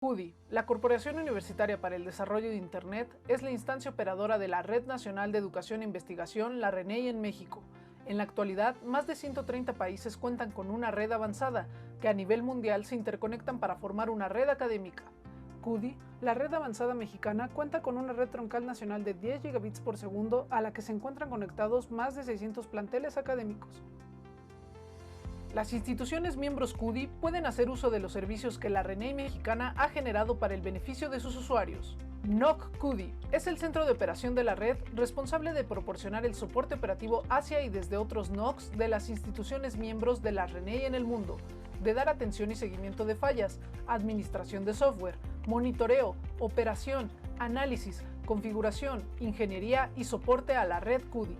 CUDI, la Corporación Universitaria para el Desarrollo de Internet, es la instancia operadora de la Red Nacional de Educación e Investigación, la RENEI en México. En la actualidad, más de 130 países cuentan con una red avanzada, que a nivel mundial se interconectan para formar una red académica. CUDI, la red avanzada mexicana, cuenta con una red troncal nacional de 10 gigabits por segundo a la que se encuentran conectados más de 600 planteles académicos. Las instituciones miembros CUDI pueden hacer uso de los servicios que la RENEI mexicana ha generado para el beneficio de sus usuarios. NOC CUDI es el centro de operación de la red responsable de proporcionar el soporte operativo hacia y desde otros NOCs de las instituciones miembros de la RENEI en el mundo, de dar atención y seguimiento de fallas, administración de software, monitoreo, operación, análisis, configuración, ingeniería y soporte a la red CUDI.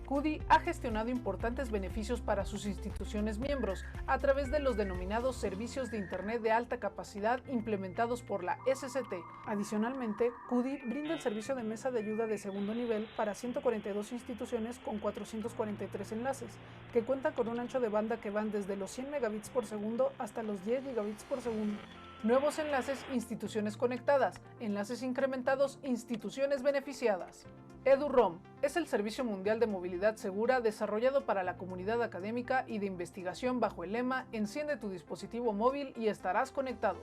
CUDI ha gestionado importantes beneficios para sus instituciones miembros a través de los denominados servicios de Internet de alta capacidad implementados por la SCT. Adicionalmente, CUDI brinda el servicio de mesa de ayuda de segundo nivel para 142 instituciones con 443 enlaces, que cuentan con un ancho de banda que van desde los 100 megabits por segundo hasta los 10 gigabits por segundo. Nuevos enlaces, instituciones conectadas, enlaces incrementados, instituciones beneficiadas. EduROM es el servicio mundial de movilidad segura desarrollado para la comunidad académica y de investigación bajo el lema Enciende tu dispositivo móvil y estarás conectado.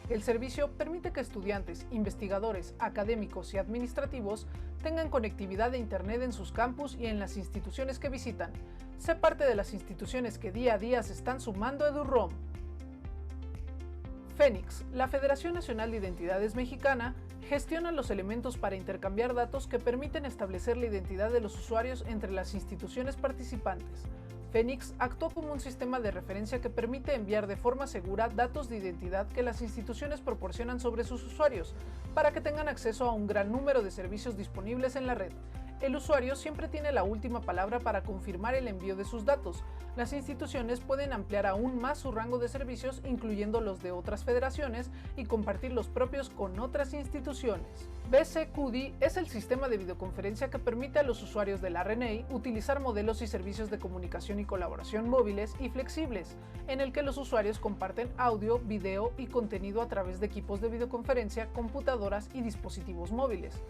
El servicio permite que estudiantes, investigadores, académicos y administrativos tengan conectividad de Internet en sus campus y en las instituciones que visitan. Sé parte de las instituciones que día a día se están sumando a EduROM. FENIX, la Federación Nacional de Identidades Mexicana, gestiona los elementos para intercambiar datos que permiten establecer la identidad de los usuarios entre las instituciones participantes. FENIX actúa como un sistema de referencia que permite enviar de forma segura datos de identidad que las instituciones proporcionan sobre sus usuarios, para que tengan acceso a un gran número de servicios disponibles en la red. El usuario siempre tiene la última palabra para confirmar el envío de sus datos. Las instituciones pueden ampliar aún más su rango de servicios, incluyendo los de otras federaciones, y compartir los propios con otras instituciones. BC-CUDI es el sistema de videoconferencia que permite a los usuarios de la RENEI utilizar modelos y servicios de comunicación y colaboración móviles y flexibles, en el que los usuarios comparten audio, video y contenido a través de equipos de videoconferencia, computadoras y dispositivos móviles.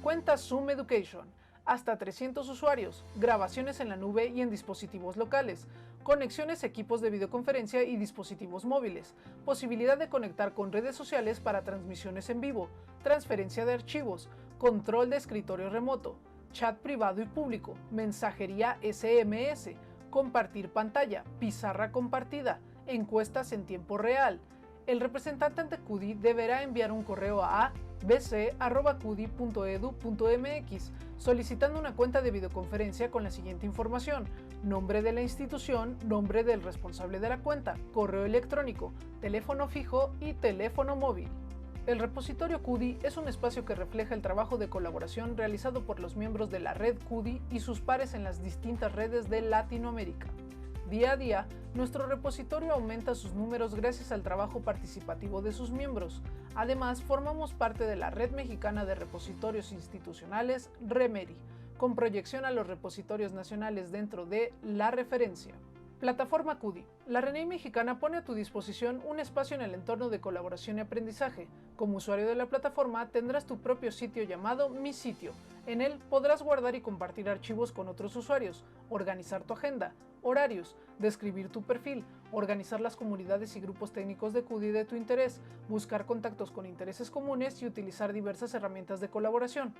Cuenta Zoom Education. Hasta 300 usuarios, grabaciones en la nube y en dispositivos locales, conexiones a equipos de videoconferencia y dispositivos móviles, posibilidad de conectar con redes sociales para transmisiones en vivo, transferencia de archivos, control de escritorio remoto, chat privado y público, mensajería SMS, compartir pantalla, pizarra compartida, encuestas en tiempo real. El representante ante CUDI deberá enviar un correo a bc@cudi.edu.mx solicitando una cuenta de videoconferencia con la siguiente información: nombre de la institución, nombre del responsable de la cuenta, correo electrónico, teléfono fijo y teléfono móvil. El repositorio CUDI es un espacio que refleja el trabajo de colaboración realizado por los miembros de la red CUDI y sus pares en las distintas redes de Latinoamérica. Día a día, nuestro repositorio aumenta sus números gracias al trabajo participativo de sus miembros. Además, formamos parte de la Red Mexicana de Repositorios Institucionales, REMERI, con proyección a los repositorios nacionales dentro de la referencia. Plataforma CUDI. La RENEI mexicana pone a tu disposición un espacio en el entorno de colaboración y aprendizaje. Como usuario de la plataforma, tendrás tu propio sitio llamado Mi Sitio. En él podrás guardar y compartir archivos con otros usuarios, organizar tu agenda, horarios, describir tu perfil, organizar las comunidades y grupos técnicos de CUDI de tu interés, buscar contactos con intereses comunes y utilizar diversas herramientas de colaboración.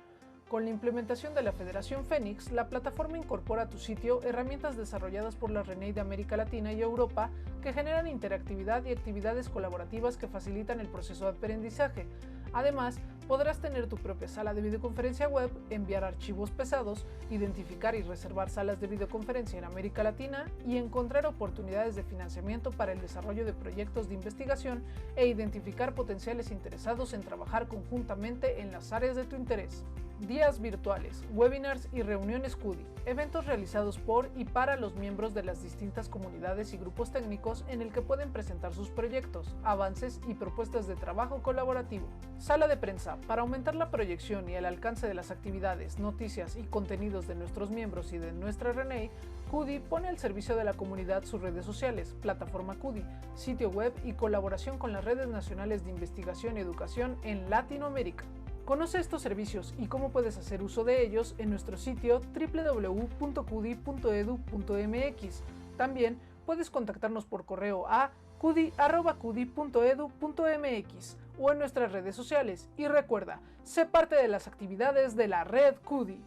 Con la implementación de la Federación FENIX, la plataforma incorpora a tu sitio herramientas desarrolladas por la RENEI de América Latina y Europa que generan interactividad y actividades colaborativas que facilitan el proceso de aprendizaje. Además, podrás tener tu propia sala de videoconferencia web, enviar archivos pesados, identificar y reservar salas de videoconferencia en América Latina y encontrar oportunidades de financiamiento para el desarrollo de proyectos de investigación e identificar potenciales interesados en trabajar conjuntamente en las áreas de tu interés. días virtuales, webinars y reuniones CUDI, eventos realizados por y para los miembros de las distintas comunidades y grupos técnicos en el que pueden presentar sus proyectos, avances y propuestas de trabajo colaborativo. Sala de prensa, para aumentar la proyección y el alcance de las actividades, noticias y contenidos de nuestros miembros y de nuestra RNA, CUDI pone al servicio de la comunidad sus redes sociales, plataforma CUDI, sitio web y colaboración con las redes nacionales de investigación y educación en Latinoamérica. Conoce estos servicios y cómo puedes hacer uso de ellos en nuestro sitio www.cudi.edu.mx. También puedes contactarnos por correo a cudi@cudi.edu.mx o en nuestras redes sociales. Y recuerda, sé parte de las actividades de la Red CUDI.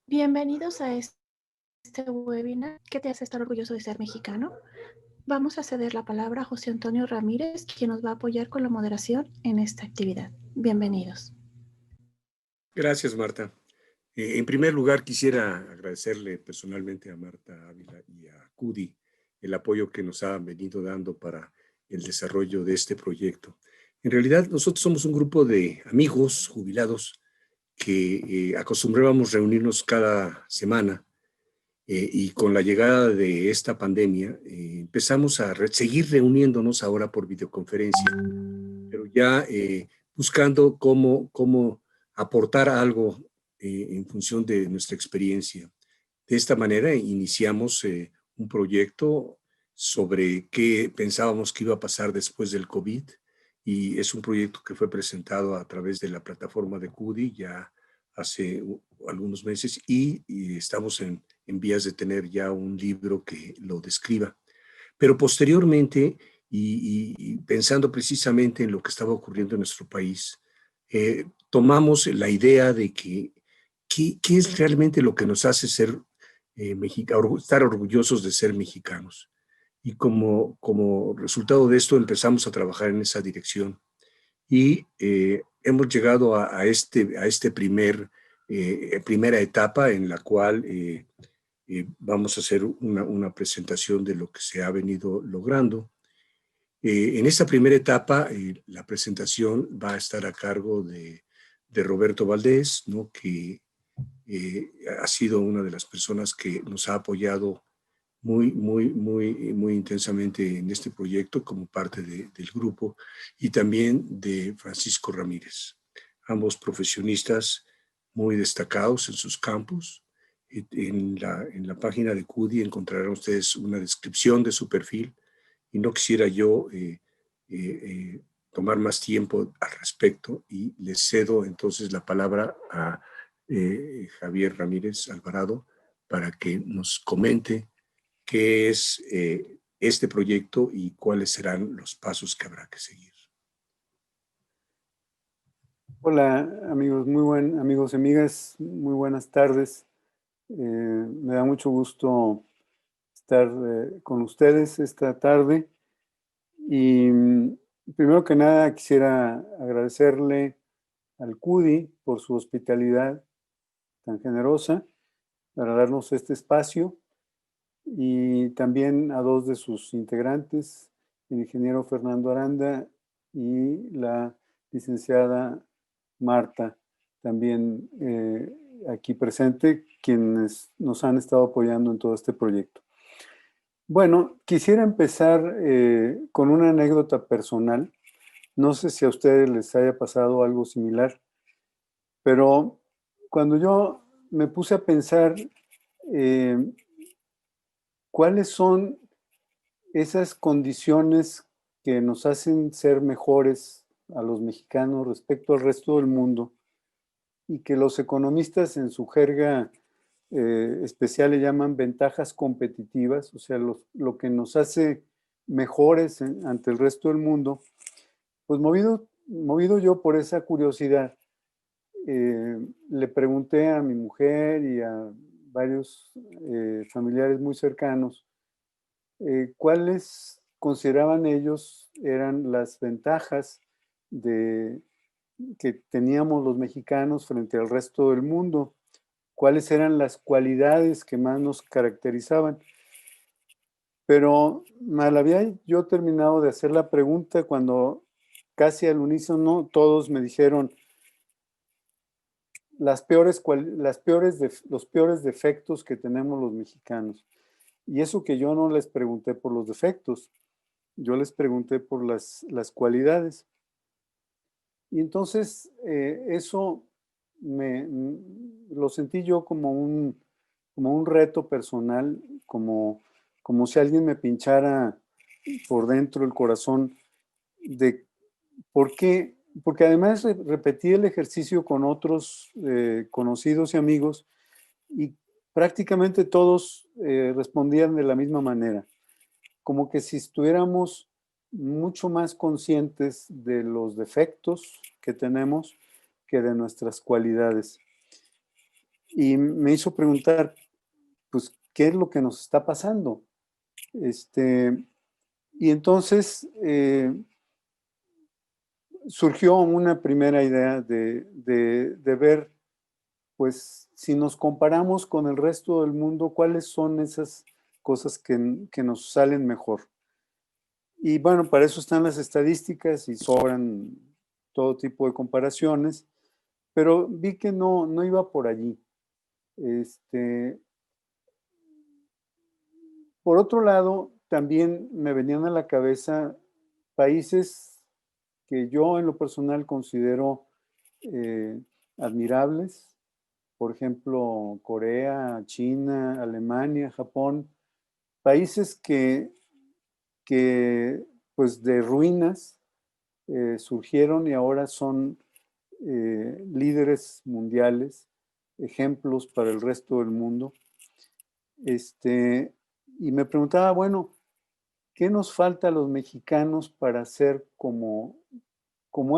Bienvenidos a este webinar que te hace estar orgulloso de ser mexicano. Vamos a ceder la palabra a José Antonio Ramírez, quien nos va a apoyar con la moderación en esta actividad. Bienvenidos. Gracias, Marta. En primer lugar, quisiera agradecerle personalmente a Marta Ávila y a CUDI el apoyo que nos han venido dando para el desarrollo de este proyecto. En realidad, nosotros somos un grupo de amigos jubilados que acostumbrábamos reunirnos cada semana y con la llegada de esta pandemia empezamos a seguir reuniéndonos ahora por videoconferencia, pero ya buscando cómo aportar algo en función de nuestra experiencia. De esta manera iniciamos un proyecto sobre qué pensábamos que iba a pasar después del COVID, y es un proyecto que fue presentado a través de la plataforma de CUDI ya hace algunos meses y estamos en vías de tener ya un libro que lo describa. Pero posteriormente, y pensando precisamente en lo que estaba ocurriendo en nuestro país, tomamos la idea de qué es realmente lo que nos hace ser estar orgullosos de ser mexicanos. Y como resultado de esto empezamos a trabajar en esa dirección. Y hemos llegado a primera etapa en la cual vamos a hacer una presentación de lo que se ha venido logrando. En esta primera etapa, la presentación va a estar a cargo de Roberto Valdés, ¿no? Que ha sido una de las personas que nos ha apoyado muy intensamente en este proyecto como parte del grupo, y también de Francisco Ramírez, ambos profesionistas muy destacados en sus campos. En la página de CUDI encontrarán ustedes una descripción de su perfil, y no quisiera yo tomar más tiempo al respecto, y les cedo entonces la palabra a Javier Ramírez Alvarado para que nos comente qué es este proyecto y cuáles serán los pasos que habrá que seguir. Hola amigos, amigos y amigas, muy buenas tardes. Me da mucho gusto estar con ustedes esta tarde, y primero que nada quisiera agradecerle al CUDI por su hospitalidad tan generosa para darnos este espacio, y también a dos de sus integrantes, el ingeniero Fernando Aranda y la licenciada Marta, también aquí presente, quienes nos han estado apoyando en todo este proyecto. Bueno, quisiera empezar con una anécdota personal. No sé si a ustedes les haya pasado algo similar, pero cuando yo me puse a pensar cuáles son esas condiciones que nos hacen ser mejores a los mexicanos respecto al resto del mundo, y que los economistas en su jerga especial le llaman ventajas competitivas, o sea, lo que nos hace mejores ante el resto del mundo, pues movido yo por esa curiosidad, le pregunté a mi mujer y a varios familiares muy cercanos cuáles consideraban ellos eran las ventajas que teníamos los mexicanos frente al resto del mundo, cuáles eran las cualidades que más nos caracterizaban. Pero mal había yo terminado de hacer la pregunta cuando casi al unísono todos me dijeron los peores defectos que tenemos los mexicanos. Y eso que yo no les pregunté por los defectos, yo les pregunté por las cualidades. Y entonces eso lo sentí yo como un reto personal, como si alguien me pinchara por dentro el corazón de por qué, porque además repetí el ejercicio con otros conocidos y amigos y prácticamente todos respondían de la misma manera, como que si estuviéramos mucho más conscientes de los defectos que tenemos que de nuestras cualidades. Y me hizo preguntar, pues, ¿qué es lo que nos está pasando? Y entonces surgió una primera idea de ver, pues, si nos comparamos con el resto del mundo, ¿cuáles son esas cosas que nos salen mejor? Y bueno, para eso están las estadísticas y sobran todo tipo de comparaciones, pero vi que no iba por allí. Por otro lado, también me venían a la cabeza países que yo en lo personal considero admirables, por ejemplo, Corea, China, Alemania, Japón, países que pues de ruinas surgieron y ahora son líderes mundiales, ejemplos para el resto del mundo. Y me preguntaba, bueno, ¿qué nos falta a los mexicanos para ser como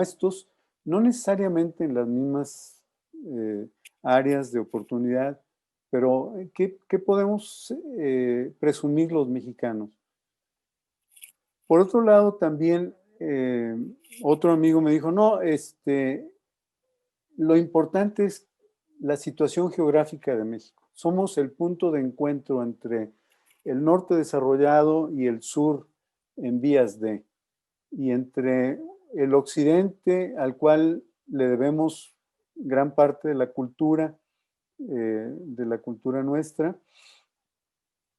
estos? No necesariamente en las mismas áreas de oportunidad, pero ¿qué podemos presumir los mexicanos? Por otro lado, también otro amigo me dijo, no, lo importante es la situación geográfica de México. Somos el punto de encuentro entre el norte desarrollado y el sur en vías de, y entre el occidente al cual le debemos gran parte de la cultura nuestra,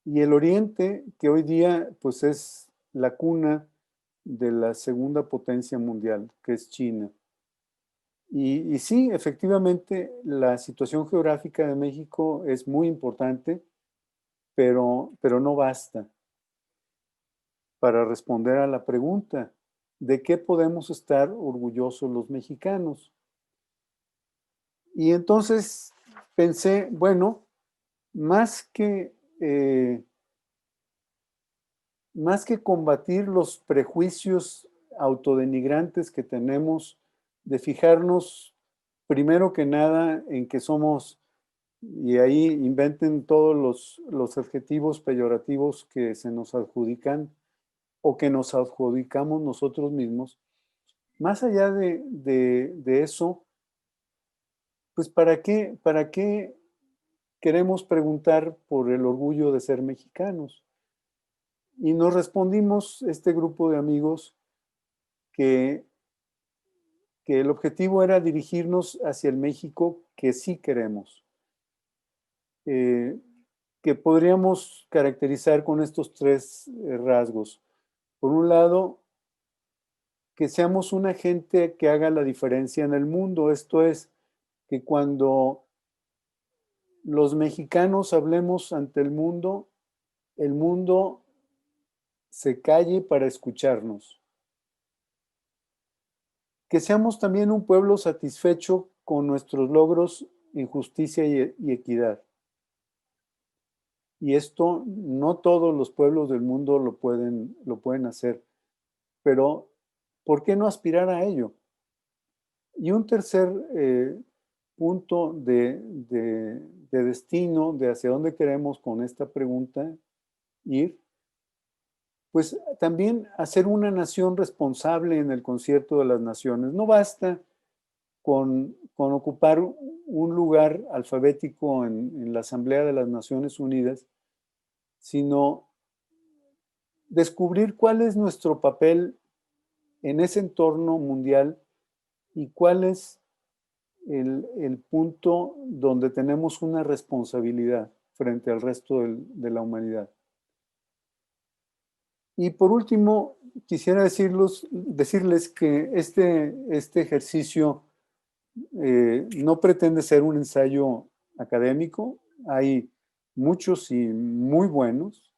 y el oriente que hoy día pues es la cuna de la segunda potencia mundial, que es China. Y sí, efectivamente, la situación geográfica de México es muy importante, pero no basta para responder a la pregunta de qué podemos estar orgullosos los mexicanos. Y entonces pensé, bueno, más que combatir los prejuicios autodenigrantes que tenemos, de fijarnos primero que nada en que somos, y ahí inventen todos los adjetivos peyorativos que se nos adjudican o que nos adjudicamos nosotros mismos, más allá de eso, pues ¿para qué queremos preguntar por el orgullo de ser mexicanos? Y nos respondimos este grupo de amigos que el objetivo era dirigirnos hacia el México que sí queremos, que podríamos caracterizar con estos tres rasgos. Por un lado, que seamos una gente que haga la diferencia en el mundo, esto es, que cuando los mexicanos hablemos ante el mundo se calle para escucharnos. Que seamos también un pueblo satisfecho con nuestros logros en justicia y equidad. Y esto no todos los pueblos del mundo lo pueden hacer, pero ¿por qué no aspirar a ello? Y un tercer punto de destino, de hacia dónde queremos con esta pregunta ir, pues también hacer una nación responsable en el concierto de las naciones. No basta con ocupar un lugar alfabético en la Asamblea de las Naciones Unidas, sino descubrir cuál es nuestro papel en ese entorno mundial y cuál es el punto donde tenemos una responsabilidad frente al resto de la humanidad. Y por último, quisiera decirles que este ejercicio no pretende ser un ensayo académico. Hay muchos y muy buenos.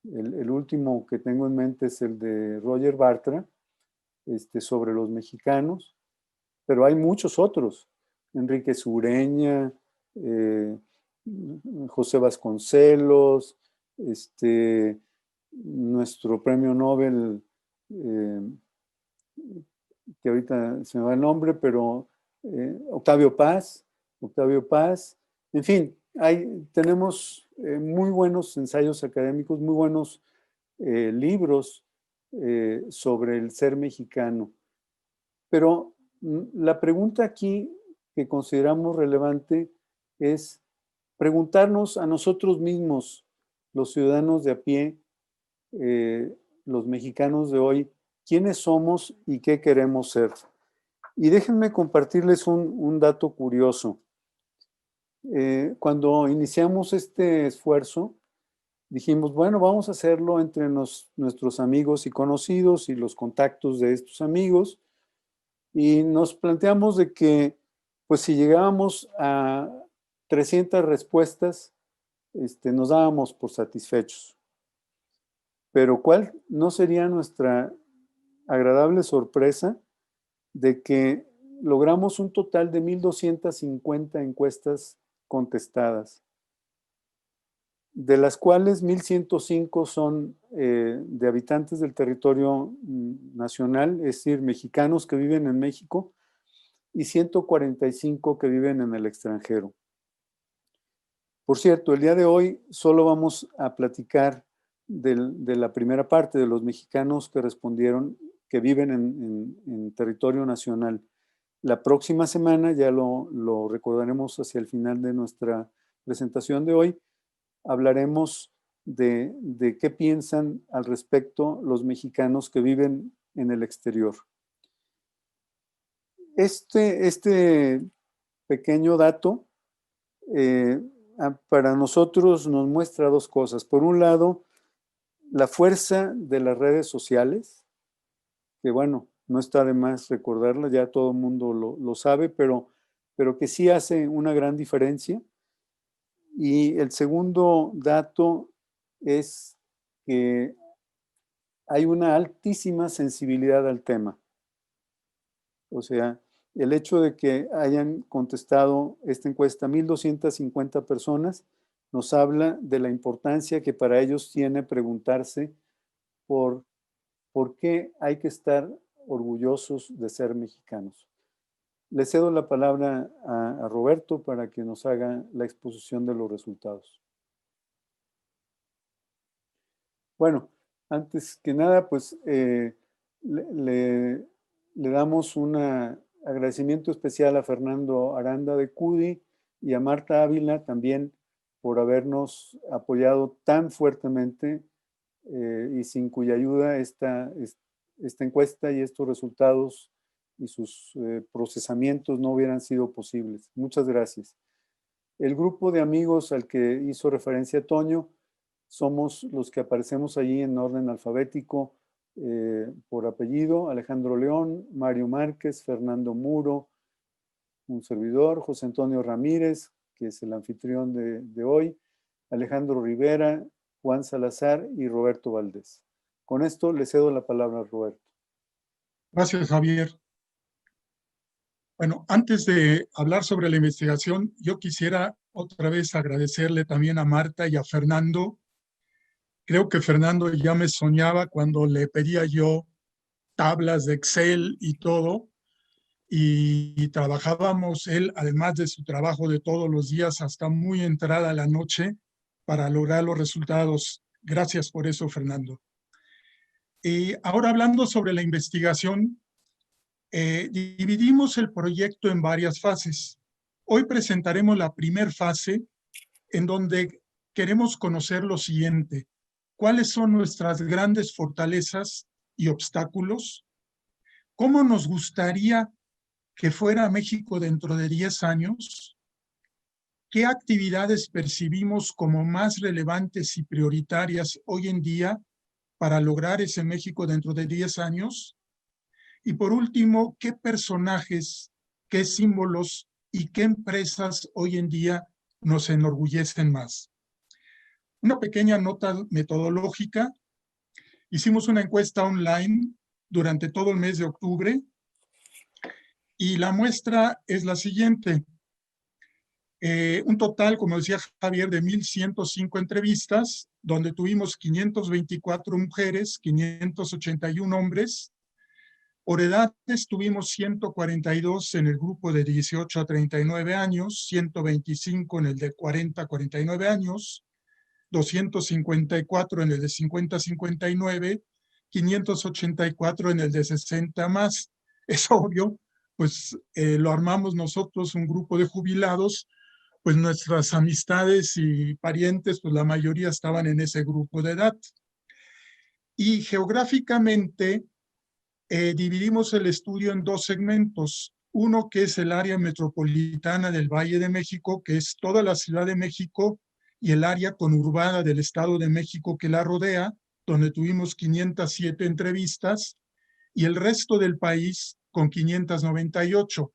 El último que tengo en mente es el de Roger Bartra, sobre los mexicanos, pero hay muchos otros. Enrique Sureña, José Vasconcelos, nuestro premio Nobel, que ahorita se me va el nombre, pero Octavio Paz, en fin, tenemos muy buenos ensayos académicos, muy buenos libros sobre el ser mexicano. Pero la pregunta aquí que consideramos relevante es preguntarnos a nosotros mismos, los ciudadanos de a pie, los mexicanos de hoy, quiénes somos y qué queremos ser. Y déjenme compartirles un dato curioso. Cuando iniciamos este esfuerzo, dijimos, bueno, vamos a hacerlo entre nuestros amigos y conocidos y los contactos de estos amigos, y nos planteamos de que, pues si llegábamos a 300 respuestas, nos dábamos por satisfechos. Pero ¿cuál no sería nuestra agradable sorpresa de que logramos un total de 1,250 encuestas contestadas, de las cuales 1,105 son de habitantes del territorio nacional, es decir, mexicanos que viven en México, y 145 que viven en el extranjero. Por cierto, el día de hoy solo vamos a platicar de la primera parte, de los mexicanos que respondieron, que viven en territorio nacional. La próxima semana, ya lo recordaremos hacia el final de nuestra presentación de hoy, hablaremos de qué piensan al respecto los mexicanos que viven en el exterior. Este pequeño dato para nosotros nos muestra dos cosas. Por un lado, la fuerza de las redes sociales, que bueno, no está de más recordarla, ya todo el mundo lo sabe, pero que sí hace una gran diferencia. Y el segundo dato es que hay una altísima sensibilidad al tema. O sea, el hecho de que hayan contestado esta encuesta 1,250 personas nos habla de la importancia que para ellos tiene preguntarse por qué hay que estar orgullosos de ser mexicanos. Le cedo la palabra a Roberto para que nos haga la exposición de los resultados. Bueno, antes que nada, pues le damos un agradecimiento especial a Fernando Aranda de CUDI y a Marta Ávila también por habernos apoyado tan fuertemente y sin cuya ayuda esta encuesta y estos resultados y sus procesamientos no hubieran sido posibles. Muchas gracias. El grupo de amigos al que hizo referencia Toño somos los que aparecemos allí en orden alfabético por apellido: Alejandro León, Mario Márquez, Fernando Muro, un servidor, José Antonio Ramírez, que es el anfitrión de hoy, Alejandro Rivera, Juan Salazar y Roberto Valdés. Con esto le cedo la palabra a Roberto. Gracias, Javier. Bueno, antes de hablar sobre la investigación, yo quisiera otra vez agradecerle también a Marta y a Fernando. Creo que Fernando ya me soñaba cuando le pedía yo tablas de Excel y todo, y trabajábamos él, además de su trabajo de todos los días, hasta muy entrada la noche para lograr los resultados. Gracias por eso, Fernando. Y ahora hablando sobre la investigación, dividimos el proyecto en varias fases. Hoy presentaremos la primera fase en donde queremos conocer lo siguiente: ¿cuáles son nuestras grandes fortalezas y obstáculos? ¿Cómo nos gustaría que fuera México dentro de 10 años? ¿Qué actividades percibimos como más relevantes y prioritarias hoy en día para lograr ese México dentro de 10 años? Y por último, ¿qué personajes, qué símbolos y qué empresas hoy en día nos enorgullecen más? Una pequeña nota metodológica. Hicimos una encuesta online durante todo el mes de octubre y la muestra es la siguiente. Un total, como decía Javier, de 1,105 entrevistas, donde tuvimos 524 mujeres, 581 hombres. Por edades tuvimos 142 en el grupo de 18 a 39 años, 125 en el de 40 a 49 años, 254 en el de 50 a 59, 584 en el de 60 más. Es obvio, pues lo armamos nosotros, un grupo de jubilados, pues nuestras amistades y parientes, pues la mayoría estaban en ese grupo de edad. Y geográficamente dividimos el estudio en dos segmentos. Uno que es el área metropolitana del Valle de México, que es toda la Ciudad de México, y el área conurbada del Estado de México que la rodea, donde tuvimos 507 entrevistas, y el resto del país con 598.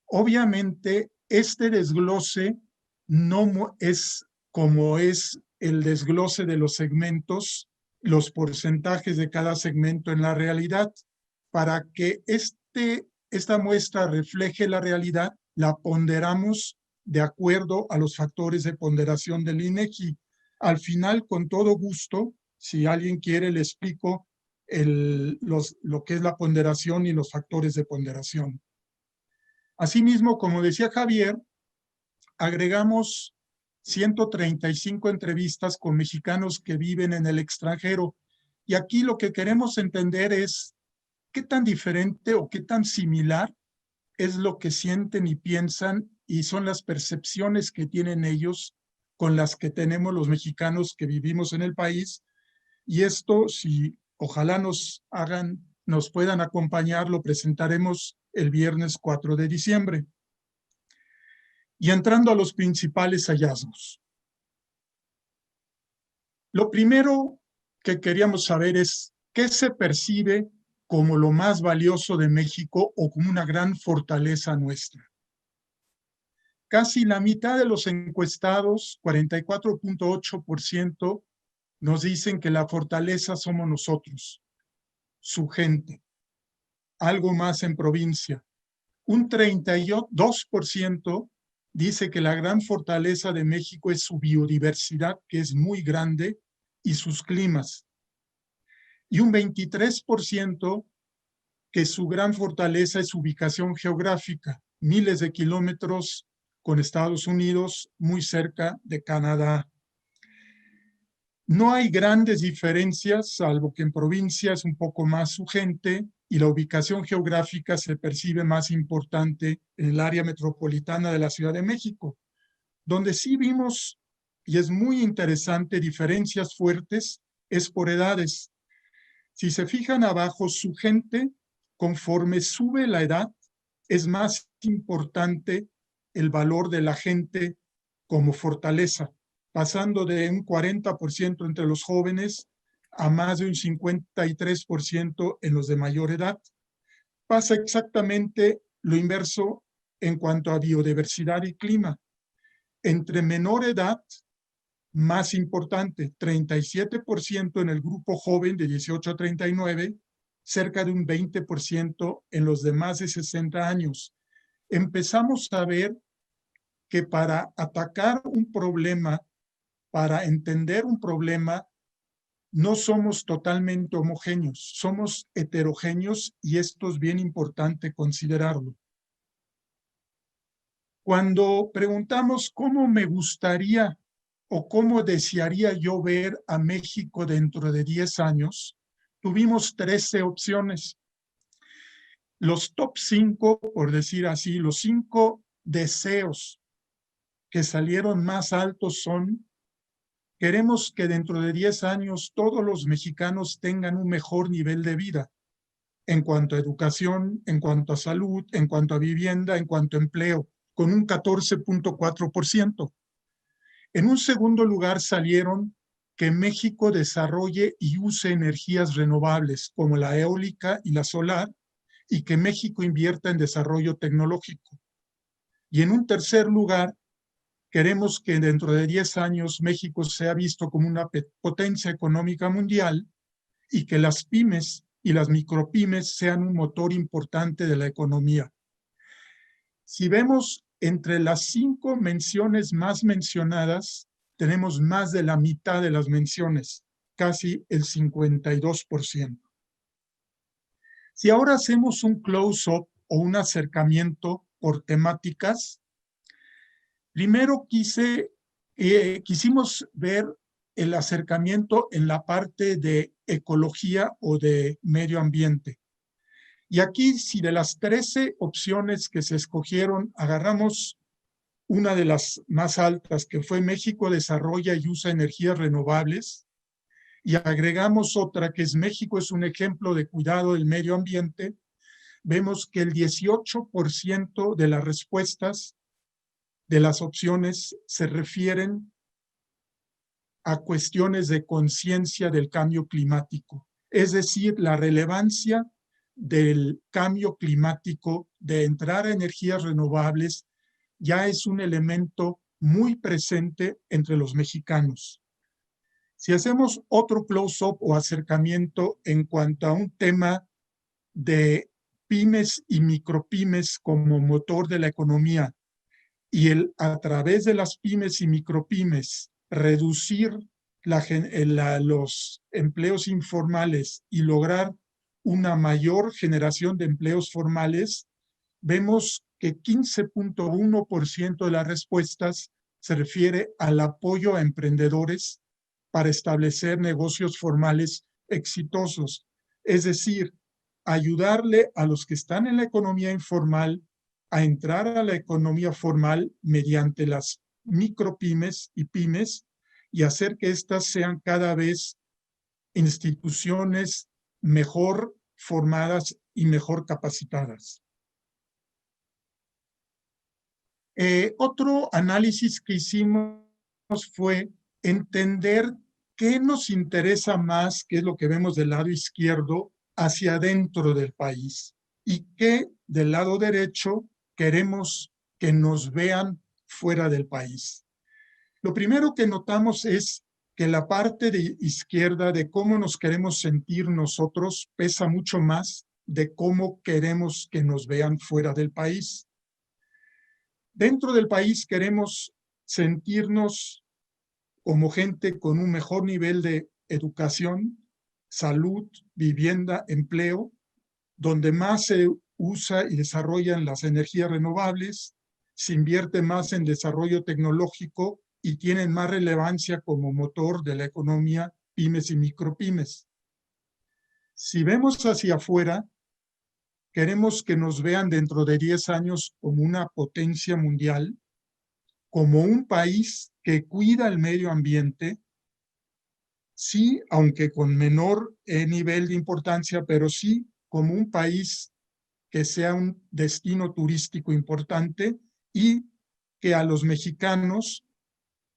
Obviamente, este desglose no es como es el desglose de los segmentos, los porcentajes de cada segmento en la realidad. Para que esta muestra refleje la realidad, la ponderamos de acuerdo a los factores de ponderación del INEGI. Al final, con todo gusto, si alguien quiere, le explico lo que es la ponderación y los factores de ponderación. Asimismo, como decía Javier, agregamos 135 entrevistas con mexicanos que viven en el extranjero. Y aquí lo que queremos entender es qué tan diferente o qué tan similar es lo que sienten y piensan y son las percepciones que tienen ellos con las que tenemos los mexicanos que vivimos en el país. Y esto, si ojalá nos puedan acompañar, lo presentaremos el viernes 4 de diciembre. Y entrando a los principales hallazgos. Lo primero que queríamos saber es qué se percibe como lo más valioso de México o como una gran fortaleza nuestra. Casi la mitad de los encuestados, 44.8%, nos dicen que la fortaleza somos nosotros, su gente. Algo más en provincia. Un 32% dice que la gran fortaleza de México es su biodiversidad, que es muy grande, y sus climas. Y un 23% que su gran fortaleza es su ubicación geográfica, miles de kilómetros con Estados Unidos, muy cerca de Canadá. No hay grandes diferencias, salvo que en provincia es un poco más su gente y la ubicación geográfica se percibe más importante en el área metropolitana de la Ciudad de México, donde sí vimos, y es muy interesante, diferencias fuertes, es por edades. Si se fijan abajo, su gente, conforme sube la edad, es más importante el valor de la gente como fortaleza, pasando de un 40% entre los jóvenes a más de un 53% en los de mayor edad. Pasa exactamente lo inverso en cuanto a biodiversidad y clima. Entre menor edad, más importante, 37% en el grupo joven de 18 a 39, cerca de un 20% en los de más de 60 años. Empezamos a ver que para atacar un problema, para entender un problema, no somos totalmente homogéneos, somos heterogéneos y esto es bien importante considerarlo. Cuando preguntamos cómo me gustaría o cómo desearía yo ver a México dentro de 10 años, tuvimos 13 opciones. Los top 5, por decir así, los 5 deseos que salieron más altos son: queremos que dentro de 10 años todos los mexicanos tengan un mejor nivel de vida en cuanto a educación, en cuanto a salud, en cuanto a vivienda, en cuanto a empleo, con un 14.4%. En un segundo lugar salieron que México desarrolle y use energías renovables como la eólica y la solar, y que México invierta en desarrollo tecnológico. Y en un tercer lugar, queremos que dentro de 10 años México sea visto como una potencia económica mundial y que las pymes y las micropymes sean un motor importante de la economía. Si vemos entre las 5 menciones más mencionadas, tenemos más de la mitad de las menciones, casi el 52%. Si ahora hacemos un close-up o un acercamiento por temáticas, primero quisimos ver el acercamiento en la parte de ecología o de medio ambiente. Y aquí, si de las 13 opciones que se escogieron, agarramos una de las más altas, que fue México desarrolla y usa energías renovables, y agregamos otra, que es México es un ejemplo de cuidado del medio ambiente, vemos que el 18% de las respuestas de las opciones se refieren a cuestiones de conciencia del cambio climático, es decir, la relevancia del cambio climático, de entrar a energías renovables, ya es un elemento muy presente entre los mexicanos. Si hacemos otro close-up o acercamiento en cuanto a un tema de pymes y micropymes como motor de la economía, y a través de las pymes y micropymes reducir los empleos informales y lograr una mayor generación de empleos formales, vemos que 15.1% de las respuestas se refiere al apoyo a emprendedores para establecer negocios formales exitosos. Es decir, ayudarle a los que están en la economía informal a entrar a la economía formal mediante las micropymes y pymes y hacer que éstas sean cada vez instituciones mejor formadas y mejor capacitadas. Otro análisis que hicimos fue entender qué nos interesa más, qué es lo que vemos del lado izquierdo, hacia adentro del país, y qué del lado derecho queremos que nos vean fuera del país. Lo primero que notamos es que la parte de izquierda de cómo nos queremos sentir nosotros pesa mucho más de cómo queremos que nos vean fuera del país. Dentro del país queremos sentirnos como gente con un mejor nivel de educación, salud, vivienda, empleo, donde más se usa y desarrollan las energías renovables, se invierte más en desarrollo tecnológico y tienen más relevancia como motor de la economía pymes y micropymes. Si vemos hacia afuera, queremos que nos vean dentro de 10 años como una potencia mundial, como un país que cuida el medio ambiente, sí, aunque con menor nivel de importancia, pero sí como un país que sea un destino turístico importante y que a los mexicanos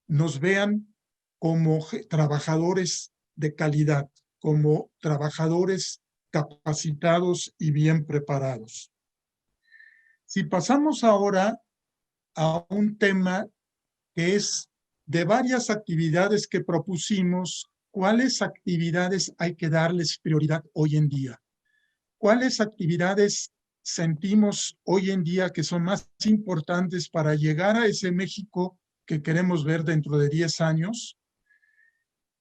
nos vean como trabajadores de calidad, como trabajadores capacitados y bien preparados. Si pasamos ahora a un tema que es de varias actividades que propusimos, ¿cuáles actividades hay que darles prioridad hoy en día? ¿Cuáles actividades sentimos hoy en día que son más importantes para llegar a ese México que queremos ver dentro de 10 años?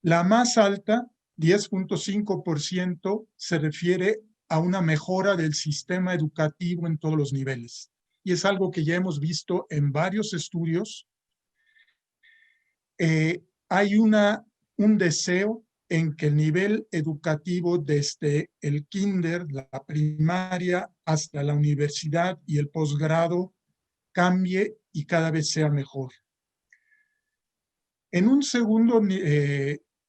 La más alta, 10.5%, se refiere a una mejora del sistema educativo en todos los niveles. y es algo que ya hemos visto en varios estudios, hay un deseo en que el nivel educativo desde el kinder, la primaria, hasta la universidad y el posgrado cambie y cada vez sea mejor. En un segundo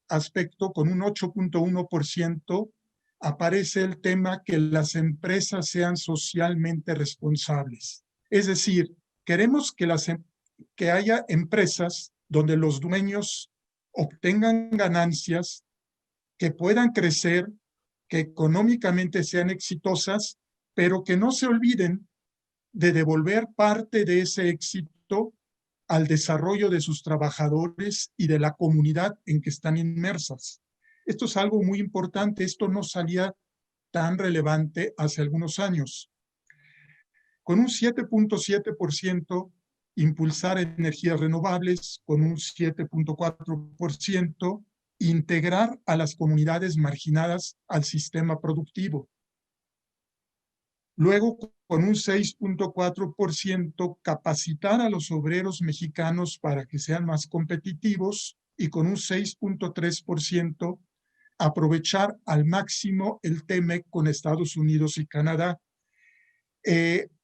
aspecto, con un 8.1%, aparece el tema que las empresas sean socialmente responsables. Es decir, queremos que haya empresas donde los dueños obtengan ganancias, que puedan crecer, que económicamente sean exitosas, pero que no se olviden de devolver parte de ese éxito al desarrollo de sus trabajadores y de la comunidad en que están inmersas. Esto es algo muy importante, esto no salía tan relevante hace algunos años. Con un 7.7%, impulsar energías renovables, con un 7.4%, integrar a las comunidades marginadas al sistema productivo. Luego, con un 6.4%, capacitar a los obreros mexicanos para que sean más competitivos y con un 6.3%, aprovechar al máximo el TEMEC con Estados Unidos y Canadá.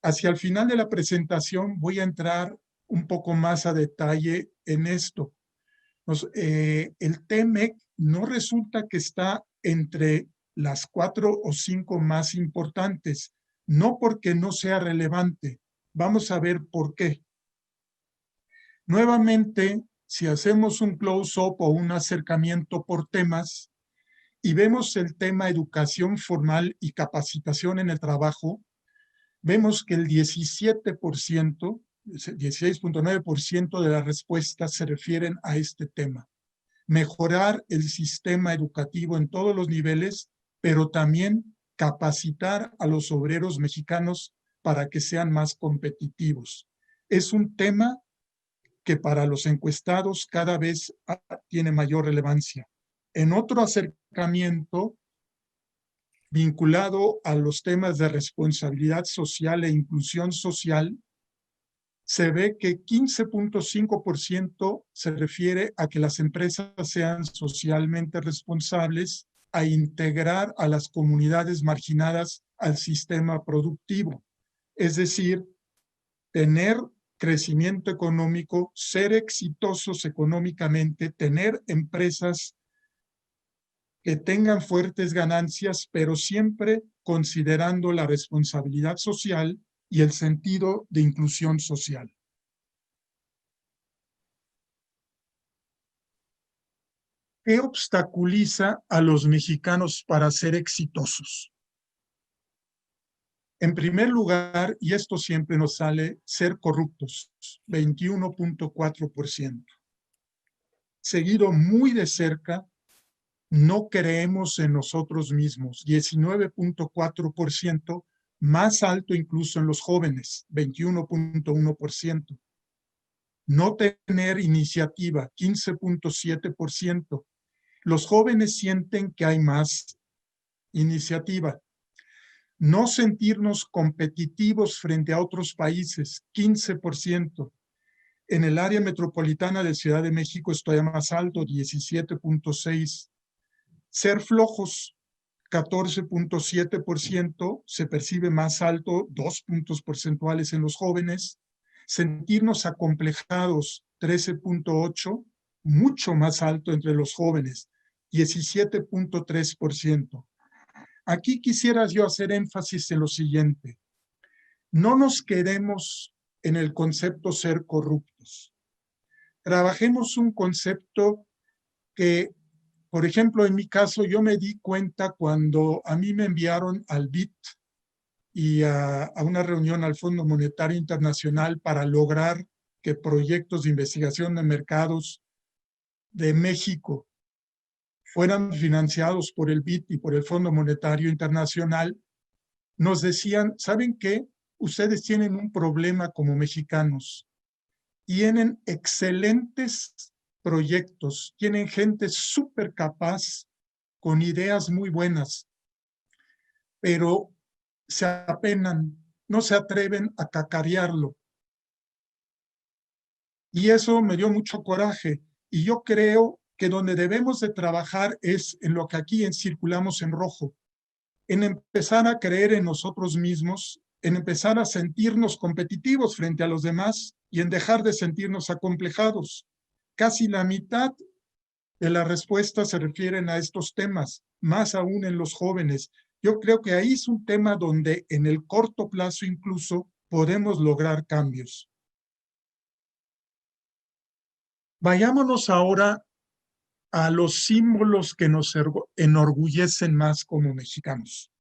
Hacia el final de la presentación voy a entrar un poco más a detalle en esto. El TEMEC no resulta que está entre las 4 o 5 más importantes, no porque no sea relevante. Vamos a ver por qué. Nuevamente, si hacemos un close-up o un acercamiento por temas y vemos el tema educación formal y capacitación en el trabajo, vemos que el 16.9% de las respuestas se refieren a este tema. Mejorar el sistema educativo en todos los niveles, pero también capacitar a los obreros mexicanos para que sean más competitivos. Es un tema que para los encuestados cada vez tiene mayor relevancia. En otro acercamiento vinculado a los temas de responsabilidad social e inclusión social, se ve que 15.5% se refiere a que las empresas sean socialmente responsables, a integrar a las comunidades marginadas al sistema productivo. Es decir, tener crecimiento económico, ser exitosos económicamente, tener empresas que tengan fuertes ganancias, pero siempre considerando la responsabilidad social y el sentido de inclusión social. ¿Qué obstaculiza a los mexicanos para ser exitosos? En primer lugar, y esto siempre nos sale, ser corruptos, 21.4%. Seguido muy de cerca, no creemos en nosotros mismos, 19.4%, más alto incluso en los jóvenes, 21.1%. No tener iniciativa, 15.7%. Los jóvenes sienten que hay más iniciativa. No sentirnos competitivos frente a otros países, 15%. En el área metropolitana de Ciudad de México esto es más alto, 17.6%. Ser flojos, 14.7%, se percibe más alto, 2 puntos porcentuales en los jóvenes. Sentirnos acomplejados, 13.8%, mucho más alto entre los jóvenes, 17.3%. Aquí quisiera yo hacer énfasis en lo siguiente. No nos quedemos en el concepto ser corruptos. Trabajemos un concepto que, por ejemplo, en mi caso, yo me di cuenta cuando a mí me enviaron al BID y a una reunión al Fondo Monetario Internacional para lograr que proyectos de investigación de mercados de México fueran financiados por el BID y por el Fondo Monetario Internacional. Nos decían, ¿saben qué? Ustedes tienen un problema como mexicanos. Tienen excelentes proyectos, tienen gente súper capaz, con ideas muy buenas, pero se apenan, no se atreven a cacarearlo. Y eso me dio mucho coraje. Y yo creo que donde debemos de trabajar es en lo que aquí circulamos en rojo, en empezar a creer en nosotros mismos, en empezar a sentirnos competitivos frente a los demás y en dejar de sentirnos acomplejados. Casi la mitad de las respuestas se refieren a estos temas, más aún en los jóvenes. Yo creo que ahí es un tema donde en el corto plazo incluso podemos lograr cambios. Vayámonos ahora a los símbolos que nos enorgullecen más como mexicanos.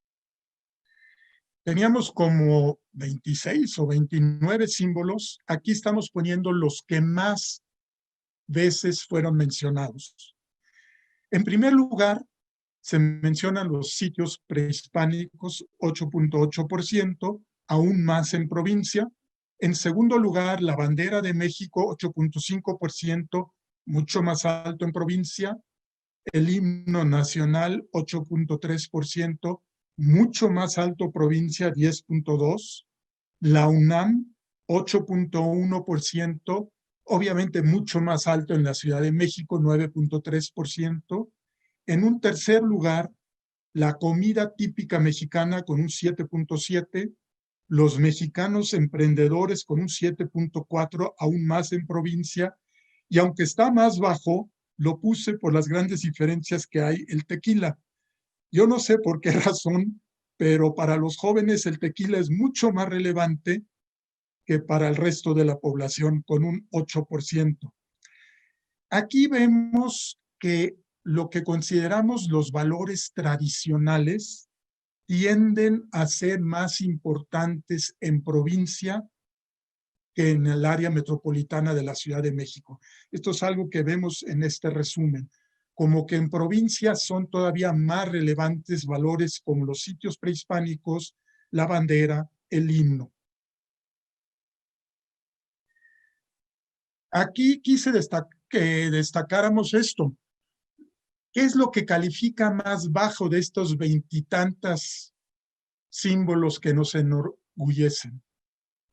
Teníamos como 26 o 29 símbolos. Aquí estamos poniendo los que más veces fueron mencionados. En primer lugar, se mencionan los sitios prehispánicos, 8.8%, aún más en provincia. En segundo lugar, la bandera de México, 8.5%, mucho más alto en provincia. El himno nacional, 8.3%, mucho más alto provincia, 10.2%. La UNAM, 8.1%, obviamente mucho más alto en la Ciudad de México, 9.3%. En un tercer lugar, la comida típica mexicana con un 7.7%, los mexicanos emprendedores con un 7.4%, aún más en provincia, y aunque está más bajo, lo puse por las grandes diferencias que hay el tequila. Yo no sé por qué razón, pero para los jóvenes el tequila es mucho más relevante que para el resto de la población, con un 8%. Aquí vemos que lo que consideramos los valores tradicionales tienden a ser más importantes en provincia que en el área metropolitana de la Ciudad de México. Esto es algo que vemos en este resumen, como que en provincia son todavía más relevantes valores como los sitios prehispánicos, la bandera, el himno. Aquí quise que destacáramos esto. ¿Qué es lo que califica más bajo de estos veintitantos símbolos que nos enorgullecen?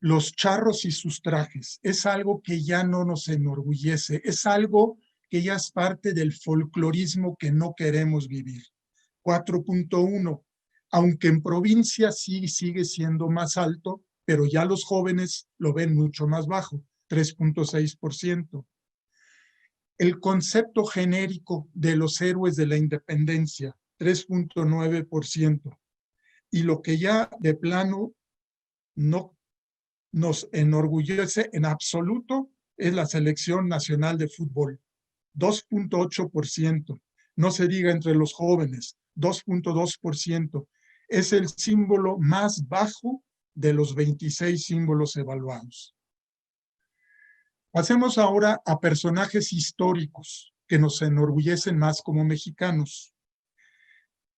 Los charros y sus trajes. Es algo que ya no nos enorgullece, es algo que ya es parte del folclorismo que no queremos vivir. 4.1, aunque en provincia sí sigue siendo más alto, pero ya los jóvenes lo ven mucho más bajo, 3.6%. El concepto genérico de los héroes de la independencia, 3.9%. Y lo que ya de plano no nos enorgullece en absoluto es la Selección Nacional de Fútbol, 2.8%. No se diga entre los jóvenes, 2.2%. Es el símbolo más bajo de los 26 símbolos evaluados. Pasemos ahora a personajes históricos que nos enorgullecen más como mexicanos.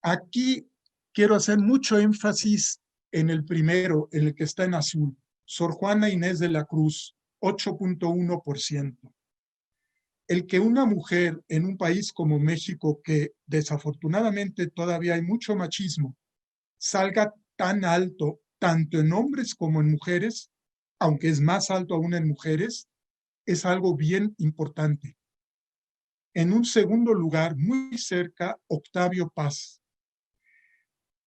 Aquí quiero hacer mucho énfasis en el primero, en el que está en azul, Sor Juana Inés de la Cruz, 8.1%. El que una mujer en un país como México, que desafortunadamente todavía hay mucho machismo, salga tan alto, tanto en hombres como en mujeres, aunque es más alto aún en mujeres, es algo bien importante. En un segundo lugar, muy cerca, Octavio Paz.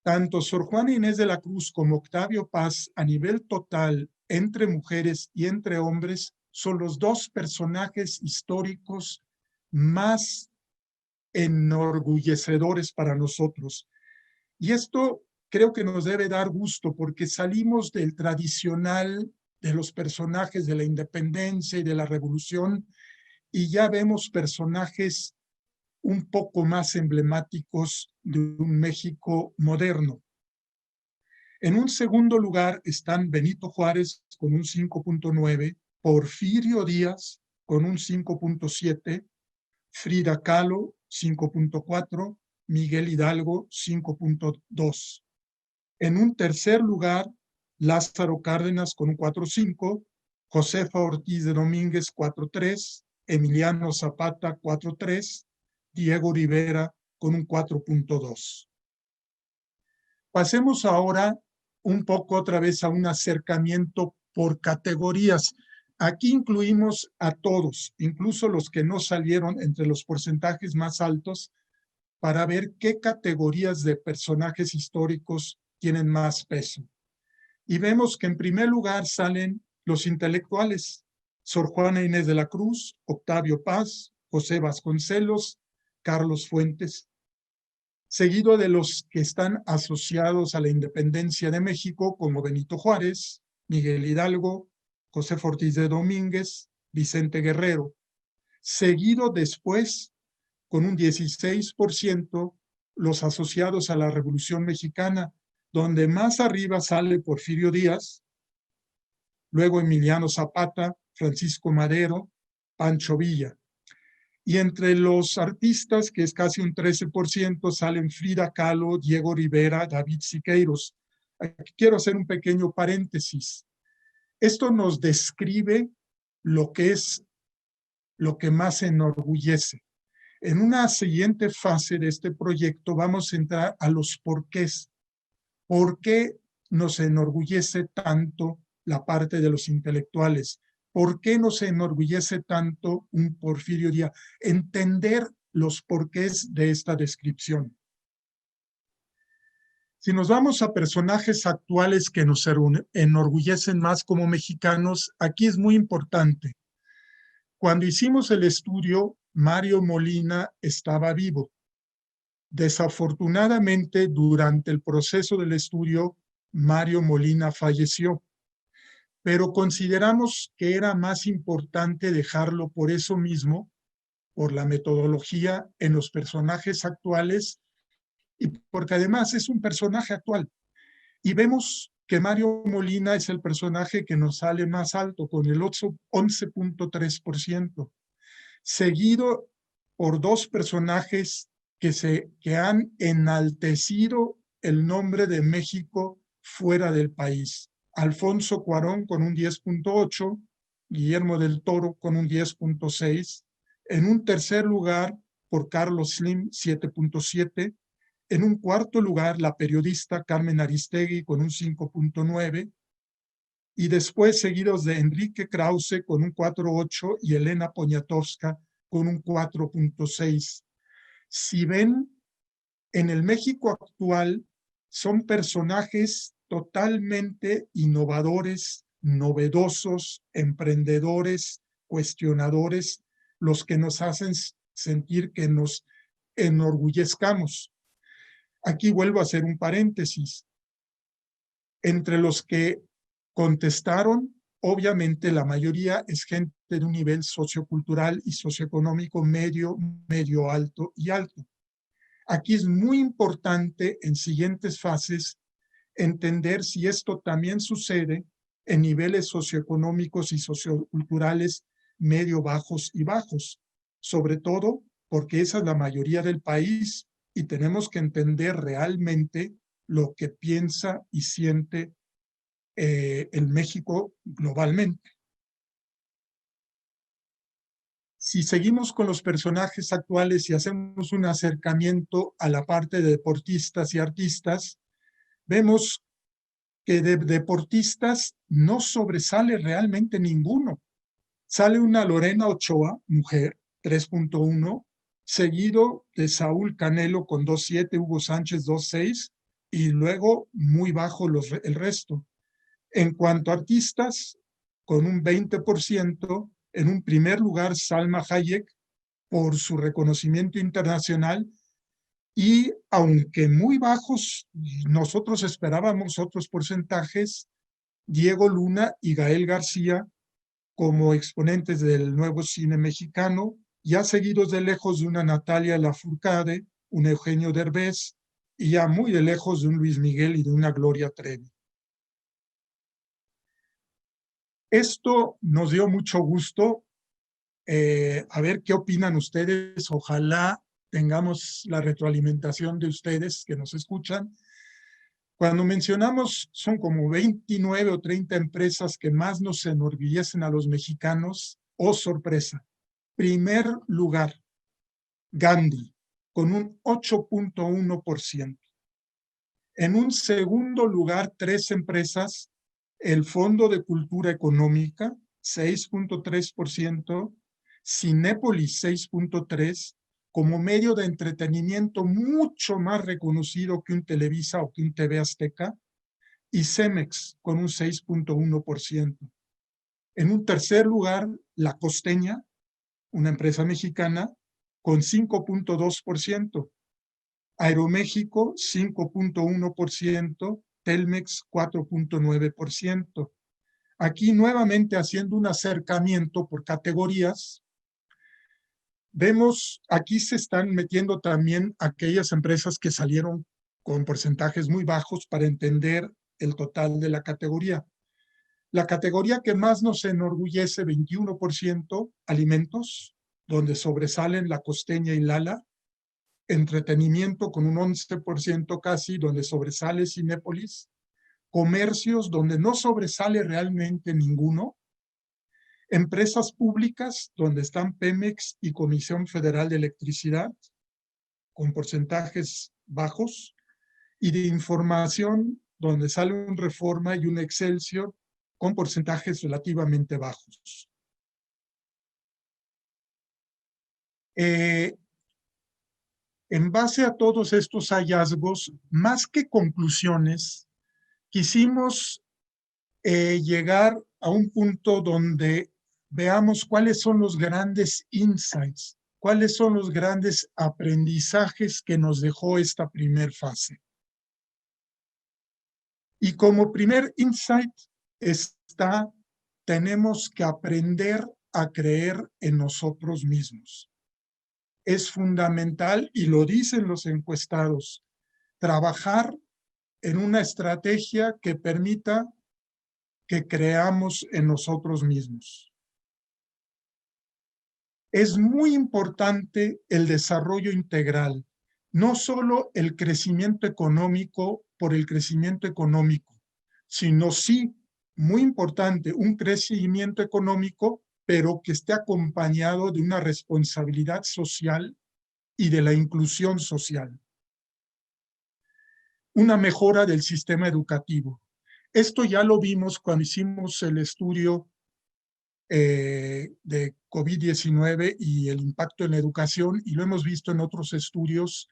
Tanto Sor Juana Inés de la Cruz como Octavio Paz, a nivel total, entre mujeres y entre hombres, son los dos personajes históricos más enorgullecedores para nosotros. Y esto creo que nos debe dar gusto porque salimos del tradicional de los personajes de la independencia y de la revolución y ya vemos personajes un poco más emblemáticos de un México moderno. En un segundo lugar están Benito Juárez con un 5.9, Porfirio Díaz con un 5.7, Frida Kahlo 5.4, Miguel Hidalgo 5.2. En un tercer lugar, Lázaro Cárdenas con un 4.5, Josefa Ortiz de Domínguez 4.3, Emiliano Zapata 4.3, Diego Rivera con un 4.2. Pasemos ahora un poco otra vez a un acercamiento por categorías. Aquí incluimos a todos, incluso los que no salieron entre los porcentajes más altos, para ver qué categorías de personajes históricos tienen más peso. Y vemos que en primer lugar salen los intelectuales: Sor Juana Inés de la Cruz, Octavio Paz, José Vasconcelos, Carlos Fuentes, seguido de los que están asociados a la independencia de México, como Benito Juárez, Miguel Hidalgo, José Ortiz de Domínguez, Vicente Guerrero, seguido después, con un 16%, los asociados a la Revolución Mexicana, donde más arriba sale Porfirio Díaz, luego Emiliano Zapata, Francisco Madero, Pancho Villa. Y entre los artistas, que es casi un 13%, salen Frida Kahlo, Diego Rivera, David Siqueiros. Aquí quiero hacer un pequeño paréntesis. Esto nos describe lo que es lo que más enorgullece. En una siguiente fase de este proyecto vamos a entrar a los porqués. ¿Por qué nos enorgullece tanto la parte de los intelectuales? ¿Por qué nos enorgullece tanto un Porfirio Díaz? Entender los porqués de esta descripción. Si nos vamos a personajes actuales que nos enorgullecen más como mexicanos, aquí es muy importante. Cuando hicimos el estudio, Mario Molina estaba vivo. Desafortunadamente, durante el proceso del estudio, Mario Molina falleció, pero consideramos que era más importante dejarlo por eso mismo, por la metodología en los personajes actuales y porque además es un personaje actual. Y vemos que Mario Molina es el personaje que nos sale más alto, con el 11.3%, seguido por dos personajes que han enaltecido el nombre de México fuera del país. Alfonso Cuarón con un 10.8, Guillermo del Toro con un 10.6, en un tercer lugar por Carlos Slim, 7.7, en un cuarto lugar la periodista Carmen Aristegui con un 5.9, y después seguidos de Enrique Krause con un 4.8 y Elena Poniatowska con un 4.6. Si ven, en el México actual son personajes totalmente innovadores, novedosos, emprendedores, cuestionadores, los que nos hacen sentir que nos enorgullezcamos. Aquí vuelvo a hacer un paréntesis. Entre los que contestaron, obviamente la mayoría es gente de un nivel sociocultural y socioeconómico medio, medio alto y alto. Aquí es muy importante en siguientes fases entender si esto también sucede en niveles socioeconómicos y socioculturales medio bajos y bajos, sobre todo porque esa es la mayoría del país y tenemos que entender realmente lo que piensa y siente el México globalmente. Si seguimos con los personajes actuales y hacemos un acercamiento a la parte de deportistas y artistas, vemos que de deportistas no sobresale realmente ninguno. Sale una Lorena Ochoa, mujer, 3.1, seguido de Saúl Canelo con 2.7, Hugo Sánchez 2.6, y luego muy bajo el resto. En cuanto a artistas, con un 20%, en un primer lugar Salma Hayek por su reconocimiento internacional, y aunque muy bajos, nosotros esperábamos otros porcentajes, Diego Luna y Gael García como exponentes del nuevo cine mexicano, ya seguidos de lejos de una Natalia Lafourcade, un Eugenio Derbez, y ya muy de lejos de un Luis Miguel y de una Gloria Trevi. Esto nos dio mucho gusto. A ver qué opinan ustedes. Ojalá tengamos la retroalimentación de ustedes que nos escuchan. Cuando mencionamos, son como 29 o 30 empresas que más nos enorgullecen a los mexicanos. ¡Oh, sorpresa! Primer lugar, Gandhi, con un 8.1%. En un segundo lugar, 3 empresas, el Fondo de Cultura Económica, 6.3%, Cinépolis, 6.3%, como medio de entretenimiento mucho más reconocido que un Televisa o que un TV Azteca, y Cemex, con un 6.1%. En un tercer lugar, La Costeña, una empresa mexicana, con 5.2%. Aeroméxico, 5.1%, Telmex, 4.9%. Aquí nuevamente haciendo un acercamiento por categorías, vemos, aquí se están metiendo también aquellas empresas que salieron con porcentajes muy bajos para entender el total de la categoría. La categoría que más nos enorgullece, 21%, alimentos, donde sobresalen La Costeña y Lala. Entretenimiento con un 11% casi, donde sobresale Cinépolis. Comercios, donde no sobresale realmente ninguno. Empresas públicas, donde están Pemex y Comisión Federal de Electricidad, con porcentajes bajos. Y de información, donde sale un Reforma y un Excelsior, con porcentajes relativamente bajos. En base a todos estos hallazgos, más que conclusiones, quisimos llegar a un punto donde veamos cuáles son los grandes insights, cuáles son los grandes aprendizajes que nos dejó esta primera fase. Y como primer insight está, tenemos que aprender a creer en nosotros mismos. Es fundamental, y lo dicen los encuestados, trabajar en una estrategia que permita que creamos en nosotros mismos. Es muy importante el desarrollo integral, no solo el crecimiento económico por el crecimiento económico, sino sí, muy importante, un crecimiento económico, pero que esté acompañado de una responsabilidad social y de la inclusión social. Una mejora del sistema educativo. Esto ya lo vimos cuando hicimos el estudio de COVID-19 y el impacto en la educación, y lo hemos visto en otros estudios.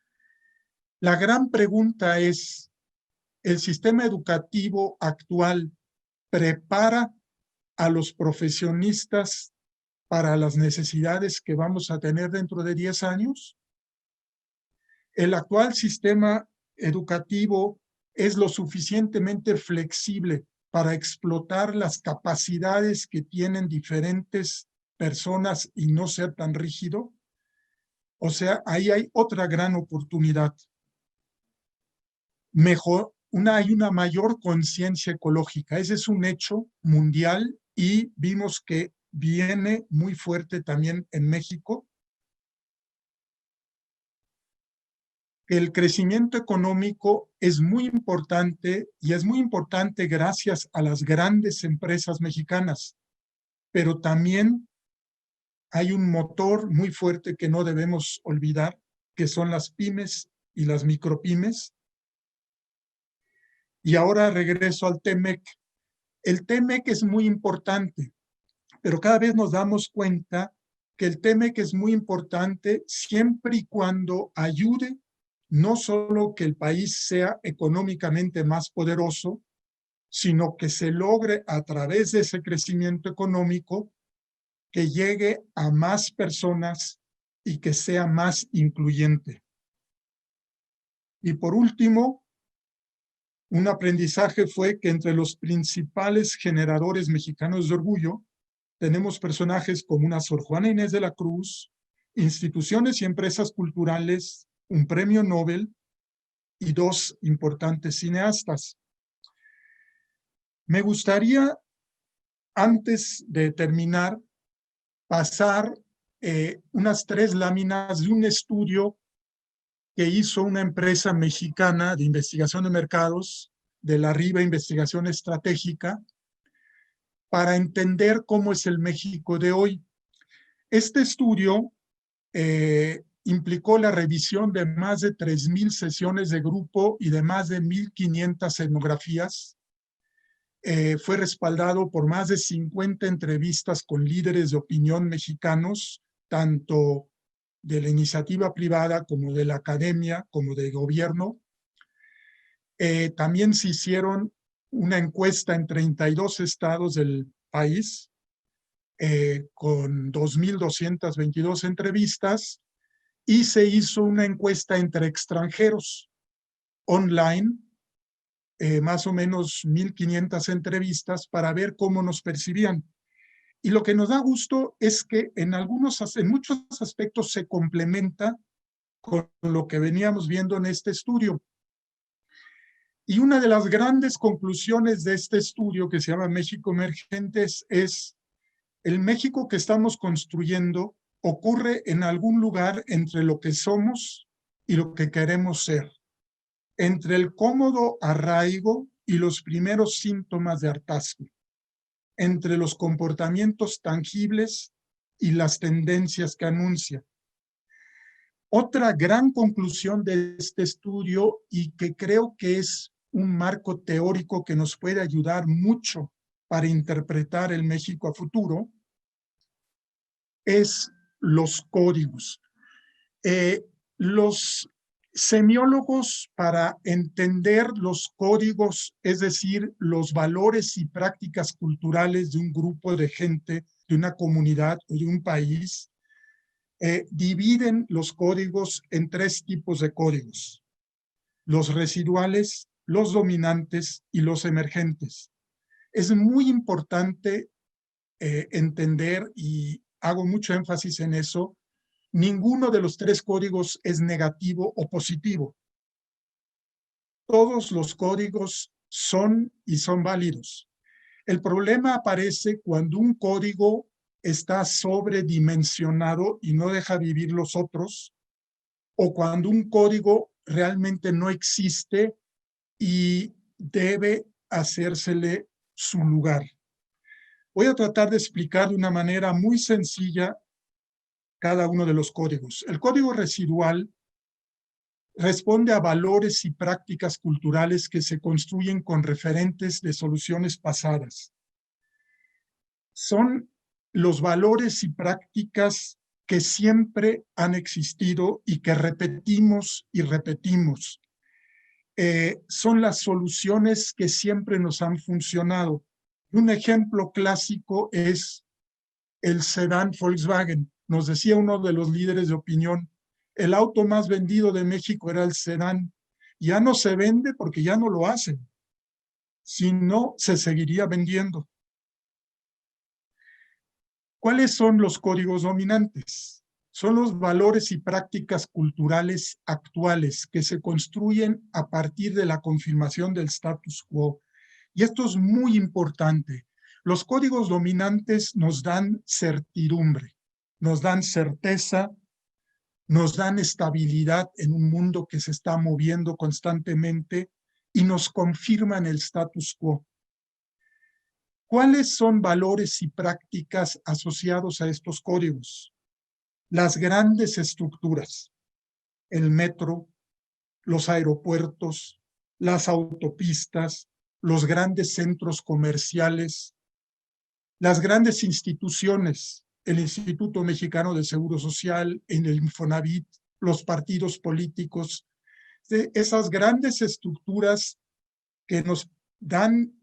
La gran pregunta es, ¿el sistema educativo actual prepara a los profesionistas para las necesidades que vamos a tener dentro de 10 años? ¿El actual sistema educativo es lo suficientemente flexible para explotar las capacidades que tienen diferentes personas y no ser tan rígido? O sea, ahí hay otra gran oportunidad. Hay una mayor conciencia ecológica. Ese es un hecho mundial y vimos que viene muy fuerte también en México. El crecimiento económico es muy importante y es muy importante gracias a las grandes empresas mexicanas, pero también hay un motor muy fuerte que no debemos olvidar, que son las pymes y las micropymes. Y ahora regreso al TEMEC. El TEMEC es muy importante, pero cada vez nos damos cuenta que el TEMEC es muy importante siempre y cuando ayude no solo que el país sea económicamente más poderoso, sino que se logre a través de ese crecimiento económico que llegue a más personas y que sea más incluyente. Y por último, un aprendizaje fue que entre los principales generadores mexicanos de orgullo tenemos personajes como una Sor Juana Inés de la Cruz, instituciones y empresas culturales, un premio Nobel y 2 importantes cineastas. Me gustaría, antes de terminar, pasar unas 3 láminas de un estudio que hizo una empresa mexicana de investigación de mercados, de la Riva Investigación Estratégica, para entender cómo es el México de hoy. Este estudio implicó la revisión de más de 3,000 sesiones de grupo y de más de 1,500 etnografías. Fue respaldado por más de 50 entrevistas con líderes de opinión mexicanos, tanto de la iniciativa privada como de la academia, como del gobierno. También se hicieron una encuesta en 32 estados del país, con 2,222 entrevistas, y se hizo una encuesta entre extranjeros online, más o menos 1,500 entrevistas para ver cómo nos percibían. Y lo que nos da gusto es que en muchos aspectos se complementa con lo que veníamos viendo en este estudio. Y una de las grandes conclusiones de este estudio, que se llama México Emergentes, es: el México que estamos construyendo ocurre en algún lugar entre lo que somos y lo que queremos ser, entre el cómodo arraigo y los primeros síntomas de hartazgo, entre los comportamientos tangibles y las tendencias que anuncia. Otra gran conclusión de este estudio, y que creo que es un marco teórico que nos puede ayudar mucho para interpretar el México a futuro, es los códigos. Los semiólogos, para entender los códigos, es decir, los valores y prácticas culturales de un grupo de gente, de una comunidad o de un país, dividen los códigos en 3 tipos de códigos: los residuales, los dominantes y los emergentes. Es muy importante entender, y hago mucho énfasis en eso, ninguno de los 3 códigos es negativo o positivo. Todos los códigos son válidos. El problema aparece cuando un código está sobredimensionado y no deja vivir los otros, o cuando un código realmente no existe y debe hacérsele su lugar. Voy a tratar de explicar de una manera muy sencilla cada uno de los códigos. El código residual responde a valores y prácticas culturales que se construyen con referentes de soluciones pasadas. Son los valores y prácticas que siempre han existido y que repetimos y repetimos. Son las soluciones que siempre nos han funcionado. Un ejemplo clásico es el sedán Volkswagen. Nos decía uno de los líderes de opinión: el auto más vendido de México era el sedán. Ya no se vende porque ya no lo hacen. Si no, se seguiría vendiendo. ¿Cuáles son los códigos dominantes? Son los valores y prácticas culturales actuales que se construyen a partir de la confirmación del status quo. Y esto es muy importante. Los códigos dominantes nos dan certidumbre, nos dan certeza, nos dan estabilidad en un mundo que se está moviendo constantemente y nos confirman el status quo. ¿Cuáles son valores y prácticas asociados a estos códigos? Las grandes estructuras, el metro, los aeropuertos, las autopistas, los grandes centros comerciales, las grandes instituciones, el Instituto Mexicano de Seguro Social, en el Infonavit, los partidos políticos, esas grandes estructuras que nos dan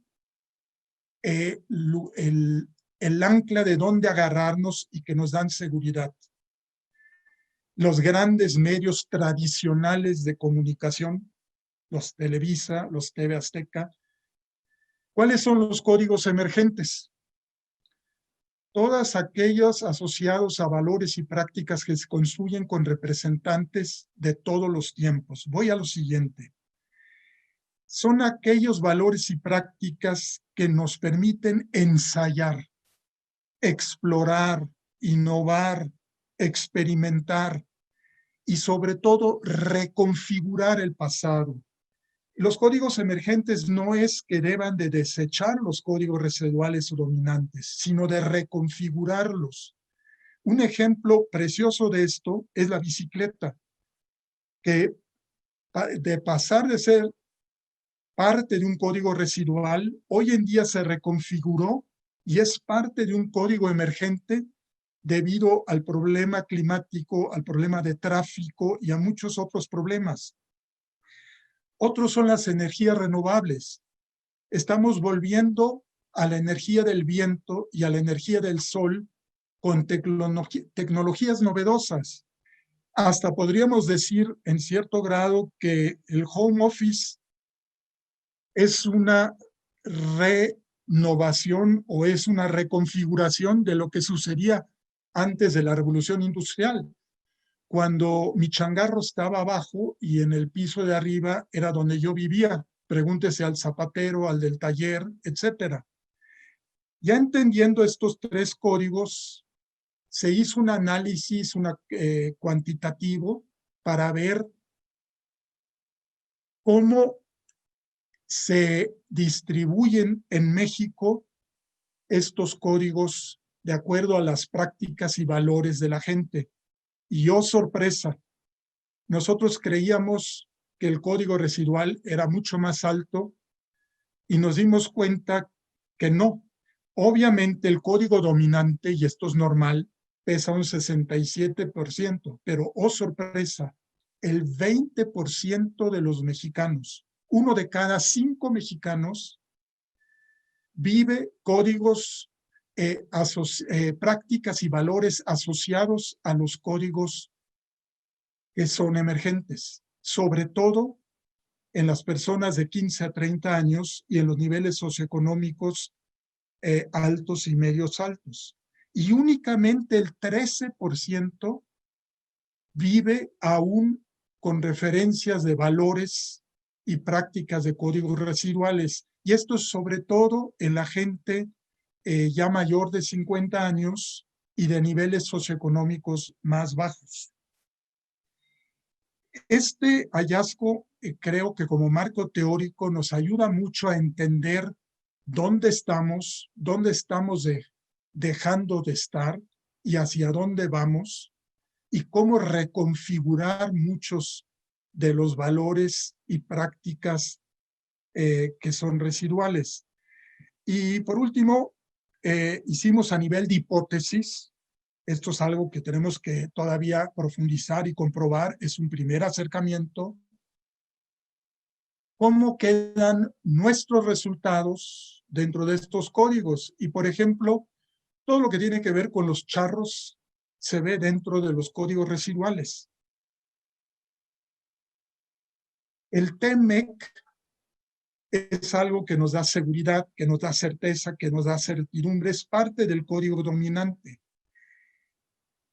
el ancla de dónde agarrarnos y que nos dan seguridad. Los grandes medios tradicionales de comunicación, los Televisa, los TV Azteca. ¿Cuáles son los códigos emergentes? Todas aquellas asociados a valores y prácticas que se construyen con representantes de todos los tiempos. Voy a lo siguiente. Son aquellos valores y prácticas que nos permiten ensayar, explorar, innovar, experimentar y sobre todo reconfigurar el pasado. Los códigos emergentes no es que deban de desechar los códigos residuales o dominantes, sino de reconfigurarlos, Un ejemplo precioso de esto es la bicicleta, que de pasar de ser parte de un código residual, hoy en día se reconfiguró y es parte de un código emergente debido al problema climático, al problema de tráfico y a muchos otros problemas. Otros son las energías renovables. Estamos volviendo a la energía del viento y a la energía del sol con tecnologías novedosas. Hasta podríamos decir en cierto grado que el home office es una renovación o es una reconfiguración de lo que sucedía antes de la revolución industrial, cuando mi changarro estaba abajo y en el piso de arriba era donde yo vivía. Pregúntese al zapatero, al del taller, etcétera. Ya entendiendo estos tres códigos, se hizo un análisis cuantitativo para ver cómo se distribuyen en México estos códigos de acuerdo a las prácticas y valores de la gente. Y oh, sorpresa, nosotros creíamos que el código residual era mucho más alto y nos dimos cuenta que no. Obviamente el código dominante, y esto es normal, pesa un 67%, pero oh, sorpresa, el 20% de los mexicanos, 1 de cada 5 mexicanos, vive códigos, prácticas y valores asociados a los códigos que son emergentes, sobre todo en las personas de 15 a 30 años y en los niveles socioeconómicos altos y medios altos. Y únicamente el 13% vive aún con referencias de valores y prácticas de códigos residuales. Y esto es sobre todo en la gente ya mayor de 50 años y de niveles socioeconómicos más bajos. Este hallazgo creo que como marco teórico nos ayuda mucho a entender dónde estamos dejando de estar y hacia dónde vamos y cómo reconfigurar muchos de los valores y prácticas que son residuales. Y por último, hicimos a nivel de hipótesis. Esto es algo que tenemos que todavía profundizar y comprobar. Es un primer acercamiento. ¿Cómo quedan nuestros resultados dentro de estos códigos? Y, por ejemplo, todo lo que tiene que ver con los charros se ve dentro de los códigos residuales. El TMEC es algo que nos da seguridad, que nos da certeza, que nos da certidumbre, es parte del código dominante.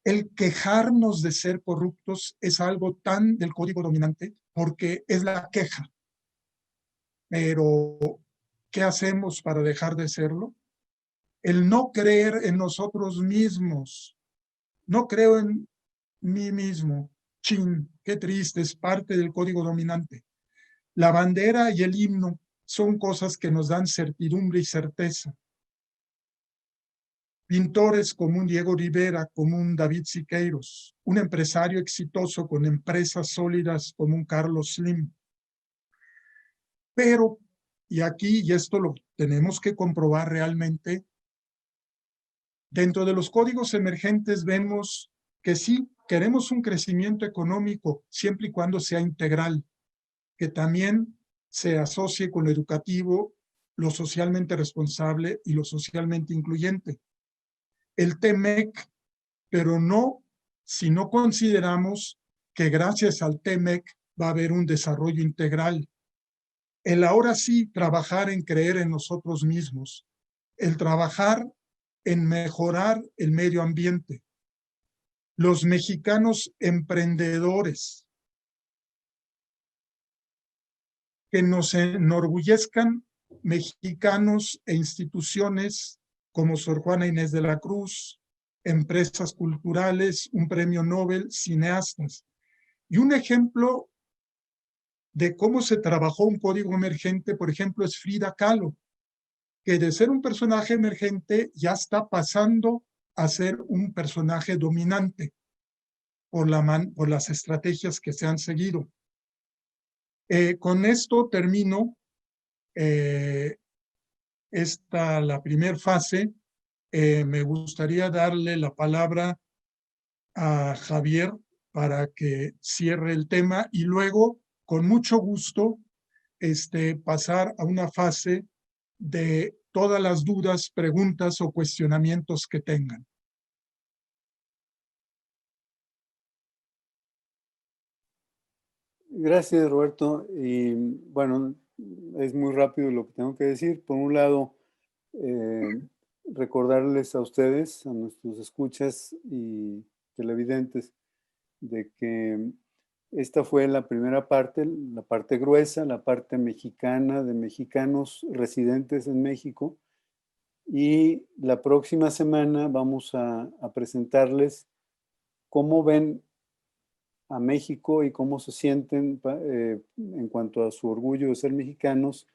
El quejarnos de ser corruptos es algo tan del código dominante porque es la queja. Pero, ¿qué hacemos para dejar de serlo? El no creer en nosotros mismos. No creo en mí mismo. Chin, qué triste, es parte del código dominante. La bandera y el himno son cosas que nos dan certidumbre y certeza. Pintores como un Diego Rivera, como un David Siqueiros, un empresario exitoso con empresas sólidas como un Carlos Slim. Pero, y aquí, y esto lo tenemos que comprobar realmente, dentro de los códigos emergentes vemos que sí, queremos un crecimiento económico siempre y cuando sea integral, que también se asocie con lo educativo, lo socialmente responsable y lo socialmente incluyente. El TMEC, pero no si no consideramos que gracias al TMEC va a haber un desarrollo integral. El ahora sí trabajar en creer en nosotros mismos, el trabajar en mejorar el medio ambiente. Los mexicanos emprendedores que nos enorgullezcan, mexicanos e instituciones como Sor Juana Inés de la Cruz, empresas culturales, un premio Nobel, cineastas. Y un ejemplo de cómo se trabajó un código emergente, por ejemplo, es Frida Kahlo, que de ser un personaje emergente ya está pasando a ser un personaje dominante por las estrategias que se han seguido. Con esto termino la primera fase. Me gustaría darle la palabra a Javier para que cierre el tema y luego, con mucho gusto, pasar a una fase de todas las dudas, preguntas o cuestionamientos que tengan. Gracias, Roberto. Y bueno, es muy rápido lo que tengo que decir. Por un lado, recordarles a ustedes, a nuestros escuchas y televidentes, de que esta fue la primera parte, la parte gruesa, la parte mexicana, de mexicanos residentes en México. Y la próxima semana vamos a presentarles cómo ven a México y cómo se sienten en cuanto a su orgullo de ser mexicanos,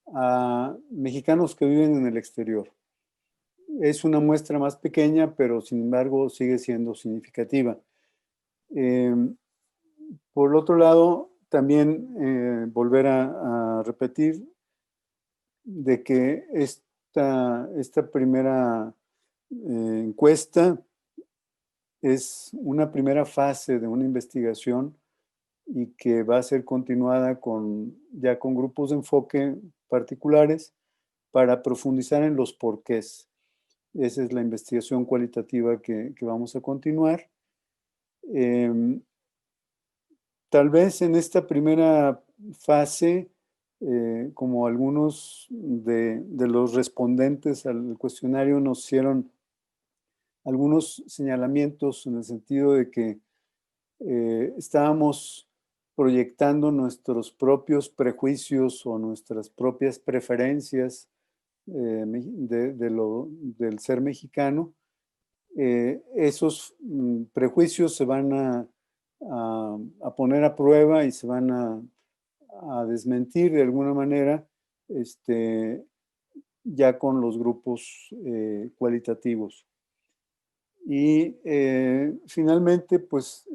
a mexicanos que viven en el exterior. Es una muestra más pequeña, pero sin embargo sigue siendo significativa. Por otro lado, también volver a repetir de que esta primera encuesta es una primera fase de una investigación y que va a ser continuada ya con grupos de enfoque particulares para profundizar en los porqués. Esa es la investigación cualitativa que vamos a continuar. Tal vez en esta primera fase, como algunos de los respondentes al cuestionario nos hicieron algunos señalamientos en el sentido de que estábamos proyectando nuestros propios prejuicios o nuestras propias preferencias del ser mexicano. Esos prejuicios se van a poner a prueba y se van a desmentir de alguna manera ya con los grupos cualitativos. Y finalmente, pues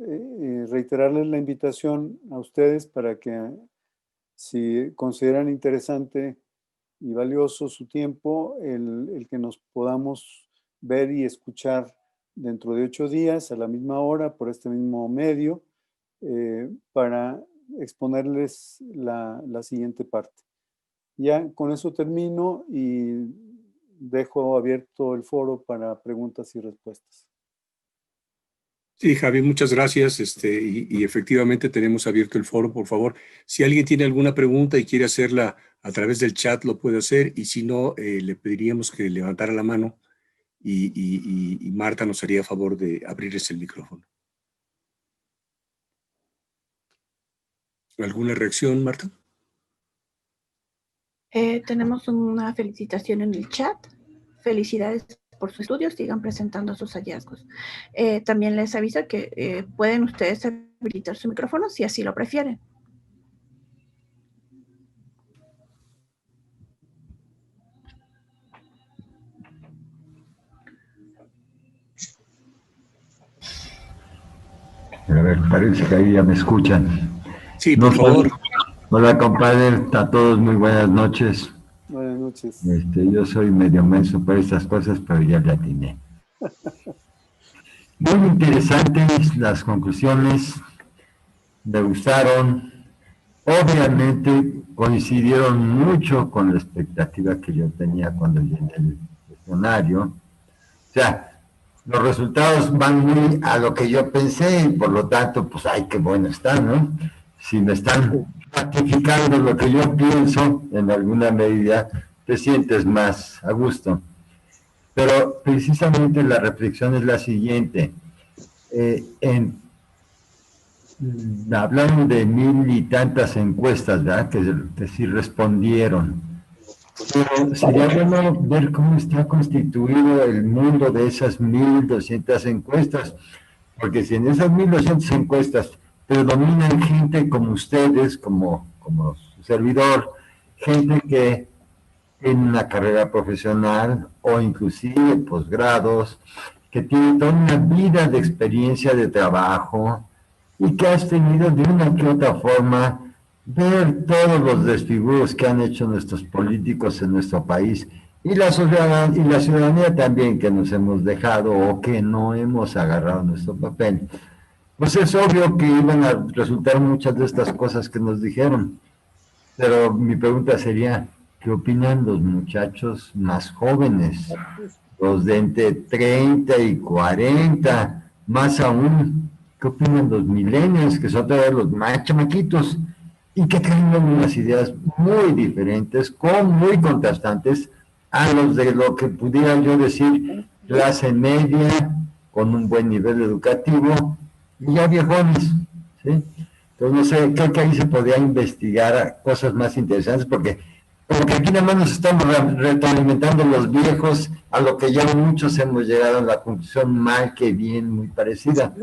reiterarles la invitación a ustedes para que si consideran interesante y valioso su tiempo, el que nos podamos ver y escuchar dentro de 8 días a la misma hora por este mismo medio para exponerles la siguiente parte. Ya con eso termino y dejo abierto el foro para preguntas y respuestas. Sí, Javi, muchas gracias. Y efectivamente tenemos abierto el foro, por favor. Si alguien tiene alguna pregunta y quiere hacerla a través del chat, lo puede hacer. Y si no, le pediríamos que levantara la mano y Marta nos haría favor de abrirles el micrófono. ¿Alguna reacción, Marta? Tenemos una felicitación en el chat. Felicidades por sus estudios, sigan presentando sus hallazgos. También les aviso que pueden ustedes habilitar su micrófono si así lo prefieren. A ver, parece que ahí ya me escuchan. Sí, por favor. Hola, compadre, a todos muy buenas noches. Buenas noches. Yo soy medio menso para estas cosas, pero ya le atiné. Muy interesantes las conclusiones, me gustaron. Obviamente coincidieron mucho con la expectativa que yo tenía cuando llené el cuestionario. O sea, los resultados van muy a lo que yo pensé y por lo tanto, pues, ay, qué bueno está, ¿no? Si me están ratificando lo que yo pienso, en alguna medida te sientes más a gusto. Pero precisamente la reflexión es la siguiente. Hablaron de 1000 y tantas encuestas, ¿verdad? Que sí respondieron. Pero sería bueno ver cómo está constituido el mundo de esas 1200 encuestas, porque si en esas 1200 encuestas predominan gente como ustedes, como su servidor, gente que tienen una carrera profesional o inclusive posgrados, que tienen toda una vida de experiencia de trabajo y que has tenido de una que otra forma ver todos los desfiguros que han hecho nuestros políticos en nuestro país y la ciudadanía también que nos hemos dejado o que no hemos agarrado nuestro papel. Pues es obvio que iban a resultar muchas de estas cosas que nos dijeron, pero mi pregunta sería, ¿qué opinan los muchachos más jóvenes? Los de entre 30 y 40, más aún, ¿qué opinan los millennials, que son todavía los más chamaquitos, y que tienen unas ideas muy diferentes, muy contrastantes, a los de lo que pudiera yo decir, clase media, con un buen nivel educativo, y ya viejones, ¿sí? Entonces, no sé, creo que ahí se podría investigar cosas más interesantes, porque como que aquí nada más nos estamos retroalimentando los viejos, a lo que ya muchos hemos llegado a la conclusión mal que bien, muy parecida.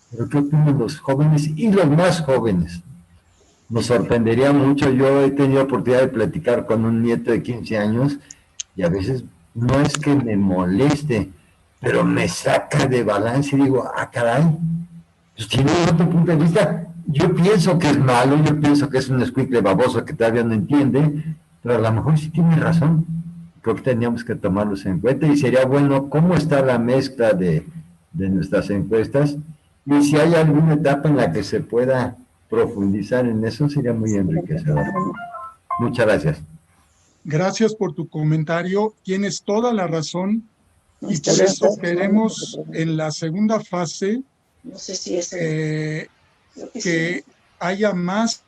Pero ¿qué opinan los jóvenes y los más jóvenes? Nos sorprendería mucho. Yo he tenido oportunidad de platicar con un nieto de 15 años y a veces no es que me moleste, pero me saca de balance y digo, ah, caray, pues tiene otro punto de vista. Yo pienso que es malo, yo pienso que es un escuincle baboso que todavía no entiende, pero a lo mejor sí tiene razón. Creo que teníamos que tomarlos en cuenta y sería bueno cómo está la mezcla de nuestras encuestas y si hay alguna etapa en la que se pueda profundizar en eso, sería muy enriquecedor. Muchas gracias. Gracias por tu comentario. Tienes toda la razón y por eso queremos en la segunda fase que haya más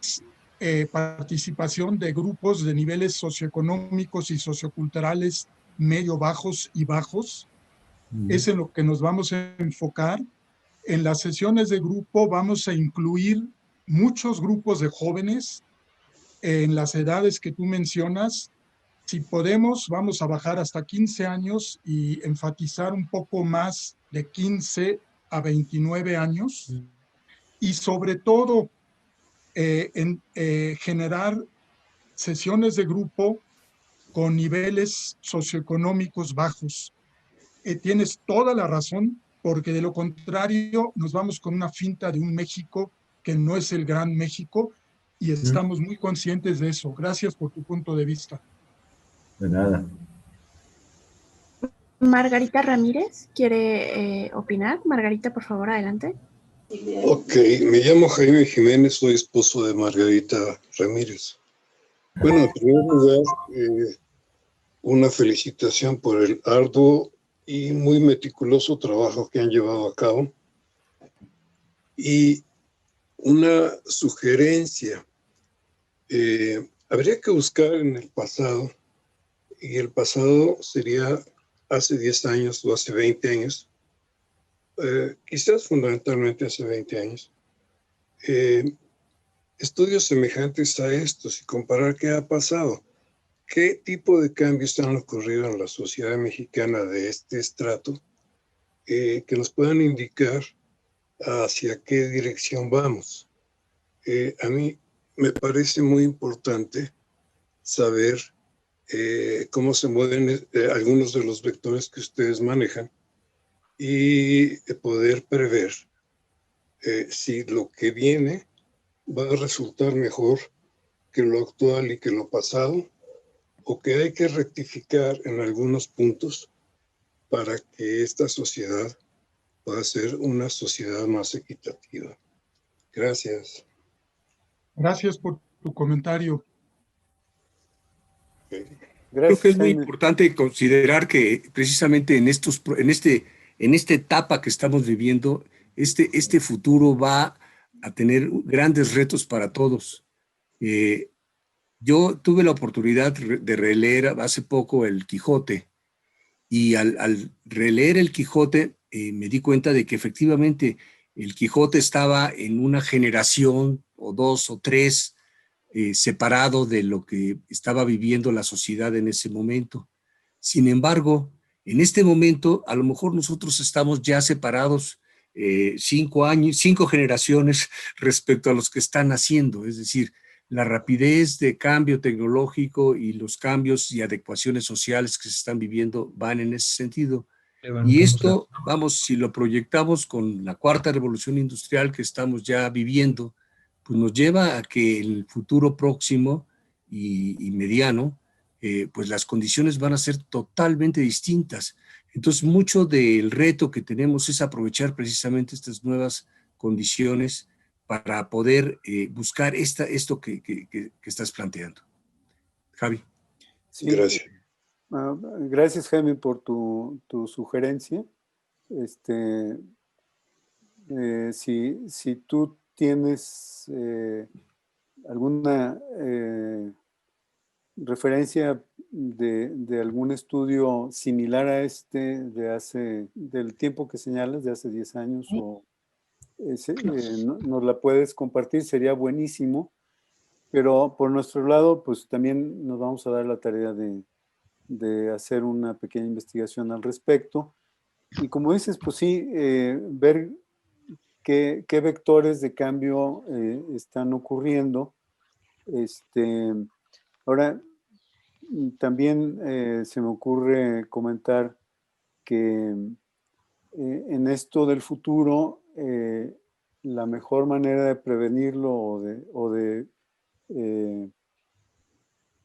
participación de grupos de niveles socioeconómicos y socioculturales medio bajos y bajos. Es en lo que nos vamos a enfocar. En las sesiones de grupo vamos a incluir muchos grupos de jóvenes en las edades que tú mencionas. Si podemos, vamos a bajar hasta 15 años y enfatizar un poco más de 15 a 29 años. Y sobre todo, generar sesiones de grupo con niveles socioeconómicos bajos. Tienes toda la razón, porque de lo contrario nos vamos con una finta de un México que no es el gran México y estamos muy conscientes de eso. Gracias por tu punto de vista. De nada. Margarita Ramírez quiere opinar. Margarita, por favor, adelante. Ok, me llamo Jaime Jiménez, soy esposo de Margarita Ramírez. Bueno, en primer lugar, una felicitación por el arduo y muy meticuloso trabajo que han llevado a cabo. Y una sugerencia, habría que buscar en el pasado, y el pasado sería hace 10 años o hace 20 años, quizás fundamentalmente hace 20 años, estudios semejantes a estos y comparar qué ha pasado, qué tipo de cambios han ocurrido en la sociedad mexicana de este estrato, que nos puedan indicar hacia qué dirección vamos. A mí me parece muy importante saber cómo se mueven algunos de los vectores que ustedes manejan y poder prever si lo que viene va a resultar mejor que lo actual y que lo pasado, o que hay que rectificar en algunos puntos para que esta sociedad pueda ser una sociedad más equitativa. Gracias. Gracias por tu comentario. Okay. Creo que es muy importante considerar que precisamente en esta etapa que estamos viviendo, este futuro va a tener grandes retos para todos. Yo tuve la oportunidad de releer hace poco el Quijote, y al releer el Quijote me di cuenta de que efectivamente el Quijote estaba en una generación o dos o tres separado de lo que estaba viviendo la sociedad en ese momento. Sin embargo, en este momento a lo mejor nosotros estamos ya separados 5 generaciones respecto a los que están naciendo. Es decir, la rapidez de cambio tecnológico y los cambios y adecuaciones sociales que se están viviendo van en ese sentido. Y esto, vamos, si lo proyectamos con la cuarta revolución industrial que estamos ya viviendo, pues nos lleva a que en el futuro próximo y mediano, pues las condiciones van a ser totalmente distintas. Entonces, mucho del reto que tenemos es aprovechar precisamente estas nuevas condiciones para poder buscar esto que estás planteando. Javi. Sí, gracias. Gracias, Jaime, por tu sugerencia. Si tú tienes alguna referencia de algún estudio similar a este del tiempo que señalas, de hace 10 años, o nos la puedes compartir, sería buenísimo. Pero por nuestro lado, pues también nos vamos a dar la tarea de hacer una pequeña investigación al respecto. Y como dices, pues sí, ver qué vectores de cambio están ocurriendo. Ahora, también se me ocurre comentar que en esto del futuro, la mejor manera de prevenirlo o de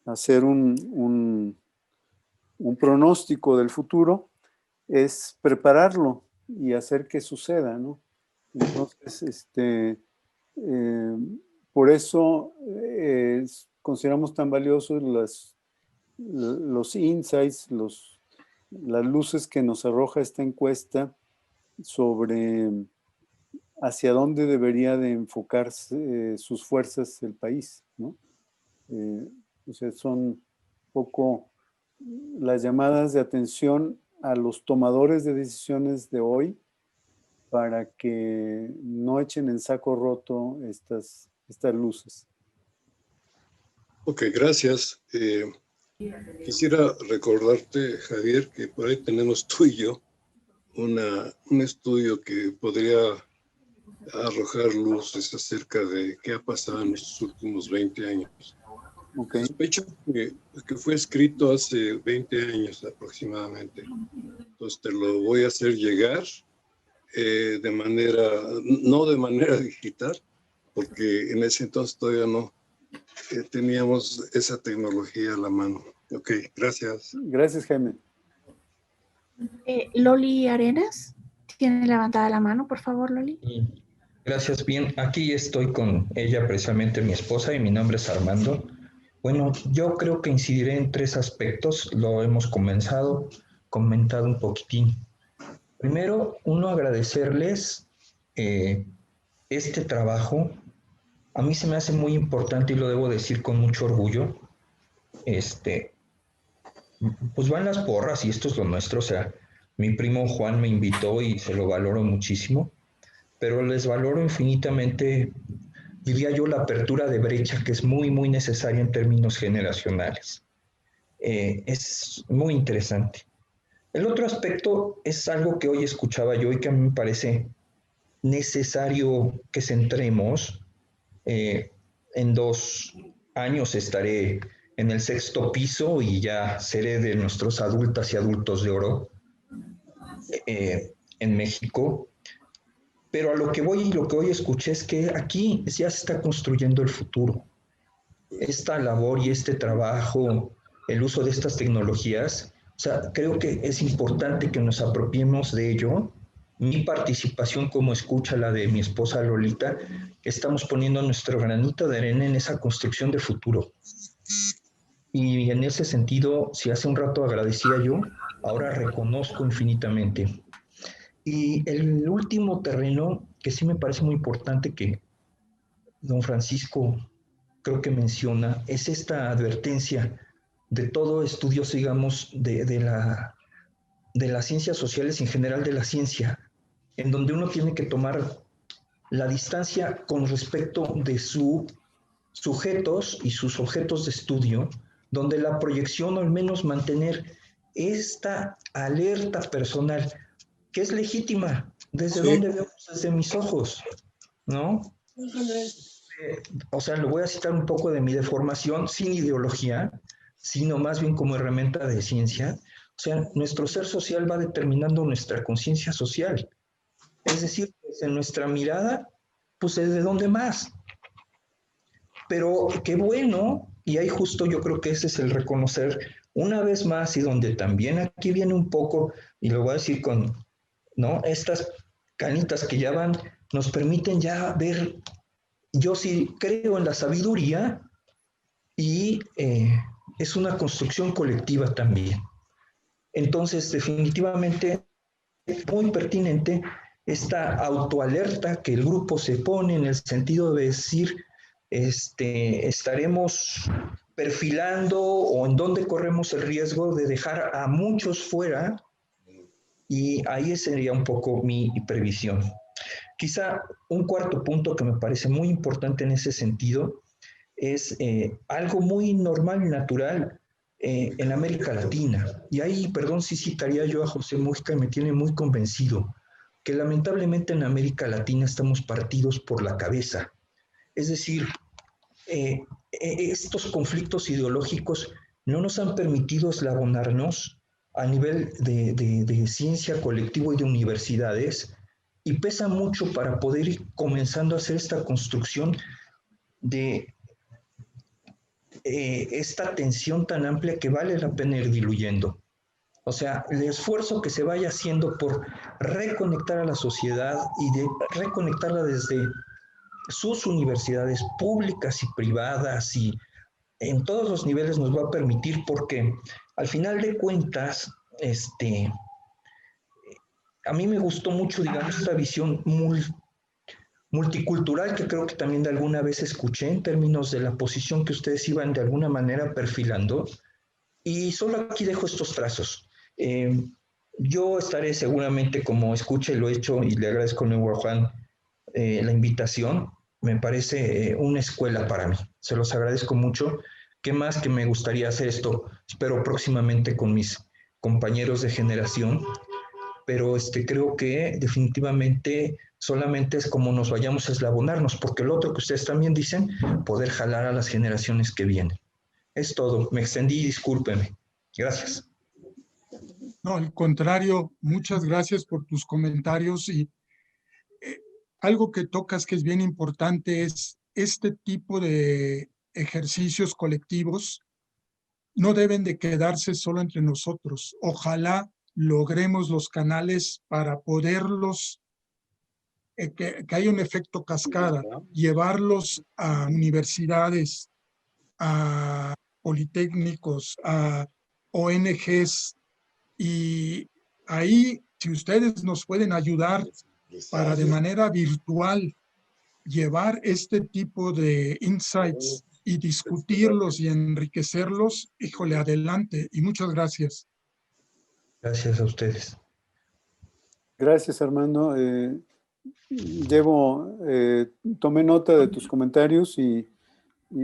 hacer un pronóstico del futuro es prepararlo y hacer que suceda, ¿no? Entonces, por eso consideramos tan valiosos los insights, las luces que nos arroja esta encuesta sobre hacia dónde debería de enfocarse sus fuerzas el país, ¿no? O sea, son un poco las llamadas de atención a los tomadores de decisiones de hoy para que no echen en saco roto estas luces. Ok, gracias. Quisiera recordarte, Javier, que por ahí tenemos tú y yo un estudio que podría arrojar luces acerca de qué ha pasado en estos últimos 20 años. Okay. Sospecho que fue escrito hace 20 años aproximadamente. Entonces te lo voy a hacer llegar no de manera digital, porque en ese entonces todavía no teníamos esa tecnología a la mano. Ok, gracias. Gracias, Jaime. Loli Arenas, ¿tiene levantada la mano, por favor, Loli? Gracias, bien. Aquí estoy con ella, precisamente mi esposa, y mi nombre es Armando. Bueno, yo creo que incidiré en 3 aspectos, lo hemos comentado un poquitín. Primero, agradecerles este trabajo. A mí se me hace muy importante y lo debo decir con mucho orgullo. Pues van las porras y esto es lo nuestro. O sea, mi primo Juan me invitó y se lo valoro muchísimo, pero les valoro infinitamente, diría yo, la apertura de brecha que es muy, muy necesaria en términos generacionales. Es muy interesante. El otro aspecto es algo que hoy escuchaba yo y que a mí me parece necesario que centremos. En 2 años estaré en el 6º piso y ya seré de nuestros adultas y adultos de oro en México. Pero a lo que voy y lo que hoy escuché es que aquí ya se está construyendo el futuro. Esta labor y este trabajo, el uso de estas tecnologías, o sea, creo que es importante que nos apropiemos de ello. Mi participación como escucha, la de mi esposa Lolita, estamos poniendo nuestro granito de arena en esa construcción de futuro. Y en ese sentido, si hace un rato agradecía yo, ahora reconozco infinitamente. Y el último terreno que sí me parece muy importante que don Francisco creo que menciona es esta advertencia de todo estudio, digamos, de las ciencias sociales y en general de la ciencia, en donde uno tiene que tomar la distancia con respecto de sus sujetos y sus objetos de estudio, donde la proyección o al menos mantener esta alerta personal, que es legítima, desde donde vemos, desde mis ojos, ¿no? o sea, lo voy a citar un poco de mi deformación, sin ideología, sino más bien como herramienta de ciencia. O sea, nuestro ser social va determinando nuestra conciencia social. Es decir, desde nuestra mirada, pues desde dónde más. Pero qué bueno, y ahí justo yo creo que ese es el reconocer una vez más, y donde también aquí viene un poco, y lo voy a decir con, ¿no? Estas canitas que ya van, nos permiten ya ver, yo sí creo en la sabiduría, y es una construcción colectiva también. Entonces, definitivamente, muy pertinente esta autoalerta que el grupo se pone en el sentido de decir, estaremos perfilando o en dónde corremos el riesgo de dejar a muchos fuera, y ahí sería un poco mi previsión. Quizá un cuarto punto que me parece muy importante en ese sentido es algo muy normal y natural en América Latina. Y ahí, perdón si citaría yo a José Mujica, me tiene muy convencido que lamentablemente en América Latina estamos partidos por la cabeza. Es decir, estos conflictos ideológicos no nos han permitido eslabonarnos a nivel de ciencia colectivo y de universidades, y pesa mucho para poder ir comenzando a hacer esta construcción de esta tensión tan amplia que vale la pena ir diluyendo. O sea, el esfuerzo que se vaya haciendo por reconectar a la sociedad y de reconectarla desde sus universidades públicas y privadas y en todos los niveles nos va a permitir, porque al final de cuentas, a mí me gustó mucho, digamos, esta visión multicultural que creo que también de alguna vez escuché en términos de la posición que ustedes iban de alguna manera perfilando. Y solo aquí dejo estos trazos. Yo estaré seguramente, como escuche, lo he hecho, y le agradezco nuevo a Juan la invitación. Me parece una escuela para mí. Se los agradezco mucho. ¿Qué más que me gustaría hacer esto? Espero próximamente con mis compañeros de generación, pero creo que definitivamente solamente es como nos vayamos a eslabonarnos, porque lo otro que ustedes también dicen, poder jalar a las generaciones que vienen. Es todo. Me extendí, discúlpeme. Gracias. No, al contrario, muchas gracias por tus comentarios, y algo que tocas que es bien importante es este tipo de ejercicios colectivos no deben de quedarse solo entre nosotros. Ojalá logremos los canales para poderlos, que haya un efecto cascada, llevarlos a universidades, a politécnicos, a ONGs, y ahí, si ustedes nos pueden ayudar para de manera virtual llevar este tipo de insights y discutirlos y enriquecerlos, híjole, adelante, y muchas gracias. Gracias a ustedes. Gracias, Armando. Tomé nota de tus comentarios y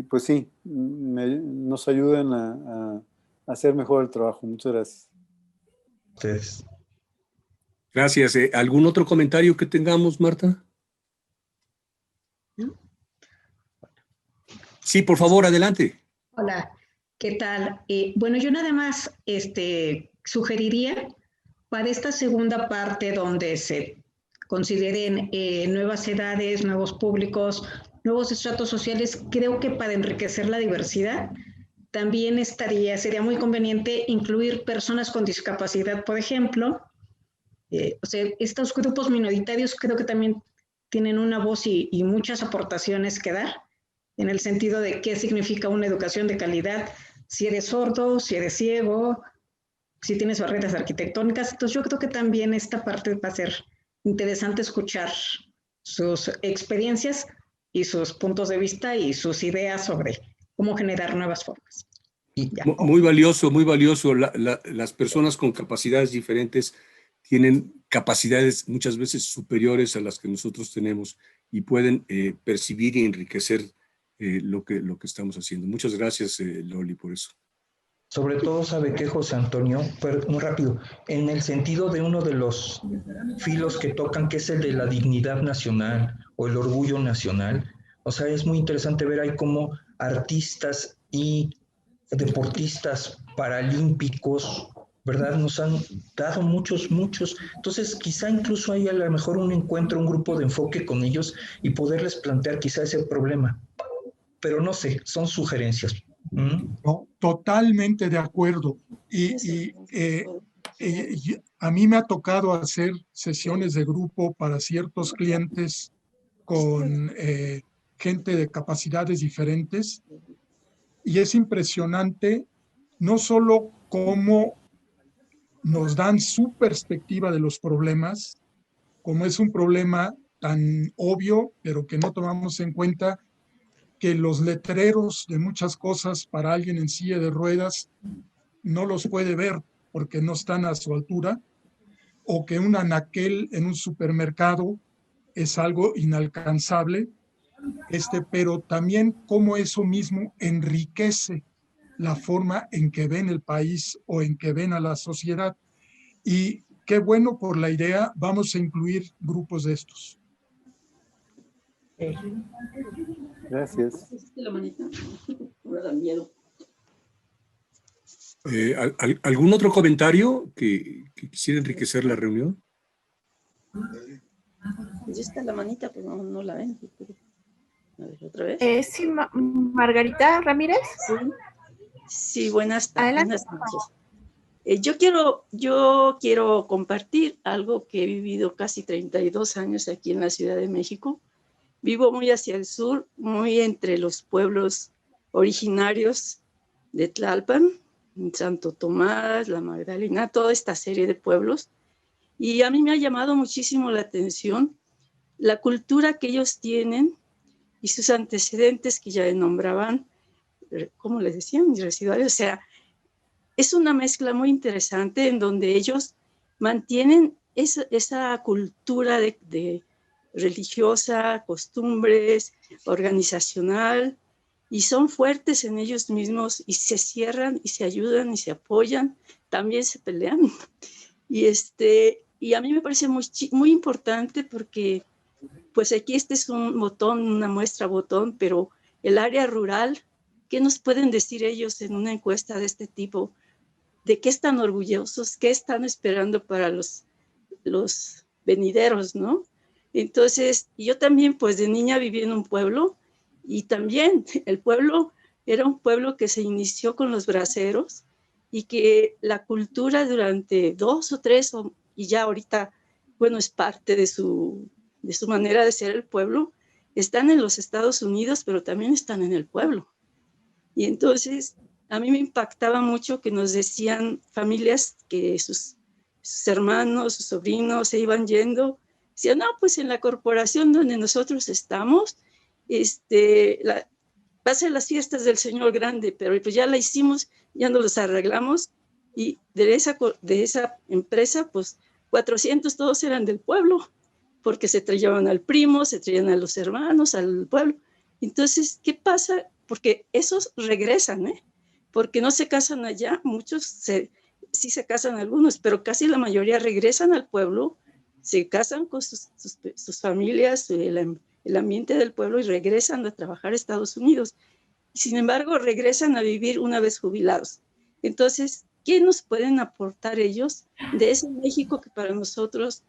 pues sí, nos ayudan a hacer mejor el trabajo. Muchas gracias. Ustedes. Gracias. ¿Algún otro comentario que tengamos, Marta? Sí, por favor, adelante. Hola, ¿qué tal? Bueno, yo nada más sugeriría para esta segunda parte donde se consideren nuevas edades, nuevos públicos, nuevos estratos sociales, creo que para enriquecer la diversidad también sería muy conveniente incluir personas con discapacidad, por ejemplo. O sea, estos grupos minoritarios creo que también tienen una voz y muchas aportaciones que dar, en el sentido de qué significa una educación de calidad, si eres sordo, si eres ciego, si tienes barreras arquitectónicas. Entonces yo creo que también esta parte va a ser interesante escuchar sus experiencias y sus puntos de vista y sus ideas sobre cómo generar nuevas formas. Muy valioso, muy valioso. Las personas con capacidades diferentes tienen capacidades muchas veces superiores a las que nosotros tenemos y pueden percibir y enriquecer lo que estamos haciendo. Muchas gracias, Loli, por eso. Sobre todo, ¿sabe qué, José Antonio? Pero muy rápido, en el sentido de uno de los filos que tocan, que es el de la dignidad nacional o el orgullo nacional, O sea, es muy interesante ver ahí cómo artistas y deportistas paralímpicos, ¿verdad? Nos han dado muchos. Entonces, quizá incluso hay a lo mejor un encuentro, un grupo de enfoque con ellos y poderles plantear quizá ese problema. Pero no sé, son sugerencias. No, totalmente de acuerdo. A mí me ha tocado hacer sesiones de grupo para ciertos clientes con gente de capacidades diferentes, y es impresionante no solo cómo nos dan su perspectiva de los problemas, como es un problema tan obvio, pero que no tomamos en cuenta, que los letreros de muchas cosas para alguien en silla de ruedas no los puede ver porque no están a su altura, o que un anaquel en un supermercado es algo inalcanzable, pero también cómo eso mismo enriquece la forma en que ven el país o en que ven a la sociedad. Y qué bueno por la idea, vamos a incluir grupos de estos. Gracias. ¿Algún otro comentario que quisiera enriquecer la reunión? Ya está la manita, pero no la ven. A ver, otra vez. Sí, Margarita Ramírez. Sí, buenas tardes. Yo quiero compartir algo que he vivido casi 32 años aquí en la Ciudad de México. Vivo muy hacia el sur, muy entre los pueblos originarios de Tlalpan, Santo Tomás, La Magdalena, toda esta serie de pueblos. Y a mí me ha llamado muchísimo la atención la cultura que ellos tienen y sus antecedentes que ya nombraban, ¿cómo les decían? Residuarios. O sea, es una mezcla muy interesante en donde ellos mantienen esa cultura de religiosa, costumbres, organizacional, y son fuertes en ellos mismos y se cierran y se ayudan y se apoyan, también se pelean. Y a mí me parece muy importante porque pues aquí este es un botón, una muestra botón, pero el área rural, ¿qué nos pueden decir ellos en una encuesta de este tipo? ¿De qué están orgullosos? ¿Qué están esperando para los venideros, no? Entonces, yo también, pues de niña viví en un pueblo, y también el pueblo era un pueblo que se inició con los braceros, y que la cultura durante 2 o 3, y ya ahorita, bueno, es parte de su manera de ser el pueblo, están en los Estados Unidos, pero también están en el pueblo. Y entonces, a mí me impactaba mucho que nos decían familias que sus hermanos, sus sobrinos se iban yendo. Decían, no, pues en la corporación donde nosotros estamos, va a ser las fiestas del Señor Grande, pero pues ya la hicimos, ya nos los arreglamos, y de esa empresa, pues 400 todos eran del pueblo, porque se traían al primo, se traían a los hermanos, al pueblo. Entonces, ¿qué pasa? Porque esos regresan, porque no se casan allá, muchos sí se casan algunos, pero casi la mayoría regresan al pueblo, se casan con sus familias, el ambiente del pueblo, y regresan a trabajar a Estados Unidos. Sin embargo, regresan a vivir una vez jubilados. Entonces, ¿qué nos pueden aportar ellos de ese México que para nosotros,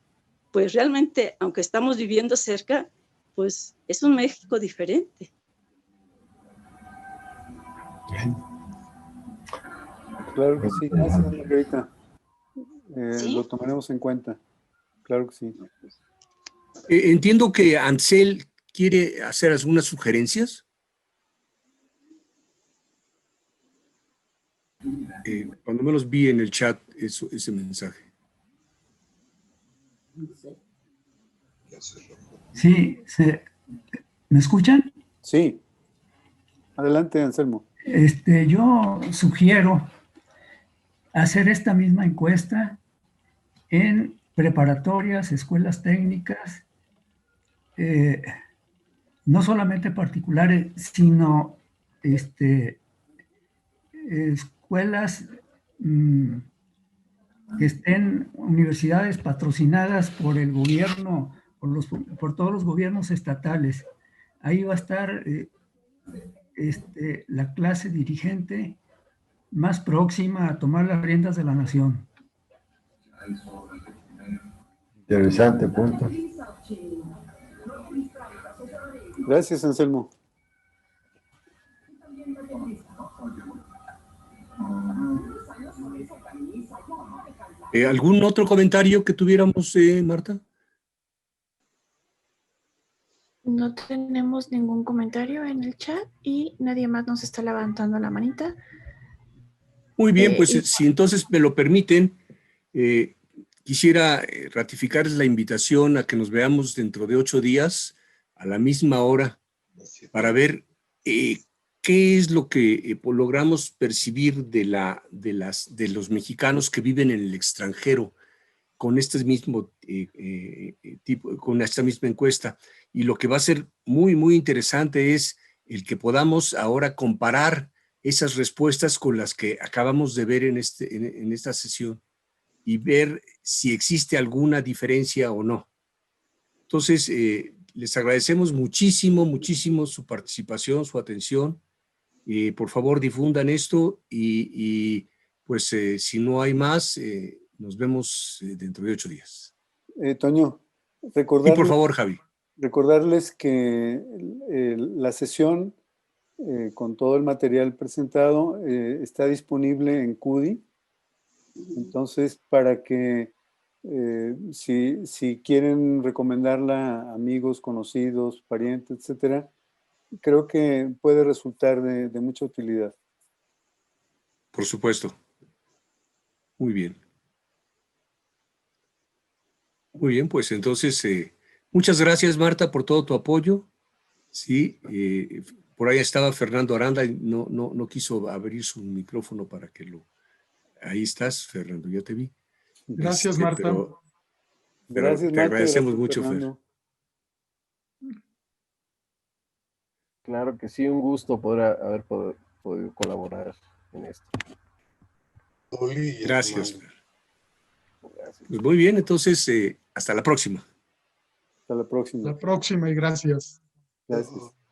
pues realmente, aunque estamos viviendo cerca, pues es un México diferente? Claro que sí, gracias, Margarita. ¿Sí? Lo tomaremos en cuenta. Claro que sí. Entiendo que Ansel quiere hacer algunas sugerencias. Cuando me los vi en el chat, ese mensaje. Sí, ¿me escuchan? Sí. Adelante, Anselmo. Yo sugiero hacer esta misma encuesta en preparatorias, escuelas técnicas, no solamente particulares, sino escuelas que estén, universidades patrocinadas por el gobierno, por todos los gobiernos estatales. ahí va a estar la clase dirigente más próxima a tomar las riendas de la nación. Interesante punto. Gracias, Anselmo. ¿Algún otro comentario que tuviéramos, Marta? No tenemos ningún comentario en el chat y nadie más nos está levantando la manita. Muy bien, pues si entonces me lo permiten, quisiera ratificar la invitación a que nos veamos dentro de 8 días a la misma hora para ver qué es lo que logramos percibir de los mexicanos que viven en el extranjero con este mismo con esta misma encuesta. Y lo que va a ser muy, muy interesante es el que podamos ahora comparar esas respuestas con las que acabamos de ver en esta sesión y ver si existe alguna diferencia o no. Entonces, les agradecemos muchísimo, muchísimo su participación, su atención. Por favor, difundan esto y pues si no hay más, nos vemos dentro de 8 días. Toño, Y por favor, Javi. Recordarles que la sesión con todo el material presentado está disponible en CUDI. Entonces, para que si quieren recomendarla a amigos, conocidos, parientes, etcétera, creo que puede resultar de mucha utilidad. Por supuesto. Muy bien. Muy bien, pues entonces, muchas gracias, Marta, por todo tu apoyo. Sí, por ahí estaba Fernando Aranda y no quiso abrir su micrófono para que lo... Ahí estás, Fernando, ya te vi. Gracias, Marta. Pero Gracias, te Marta, agradecemos gracias, mucho, Fernando. Fer. Claro que sí, un gusto poder haber podido colaborar en esto. Gracias, Fer. Gracias. Pues muy bien, entonces, hasta la próxima. Hasta la próxima. La próxima y gracias. Gracias.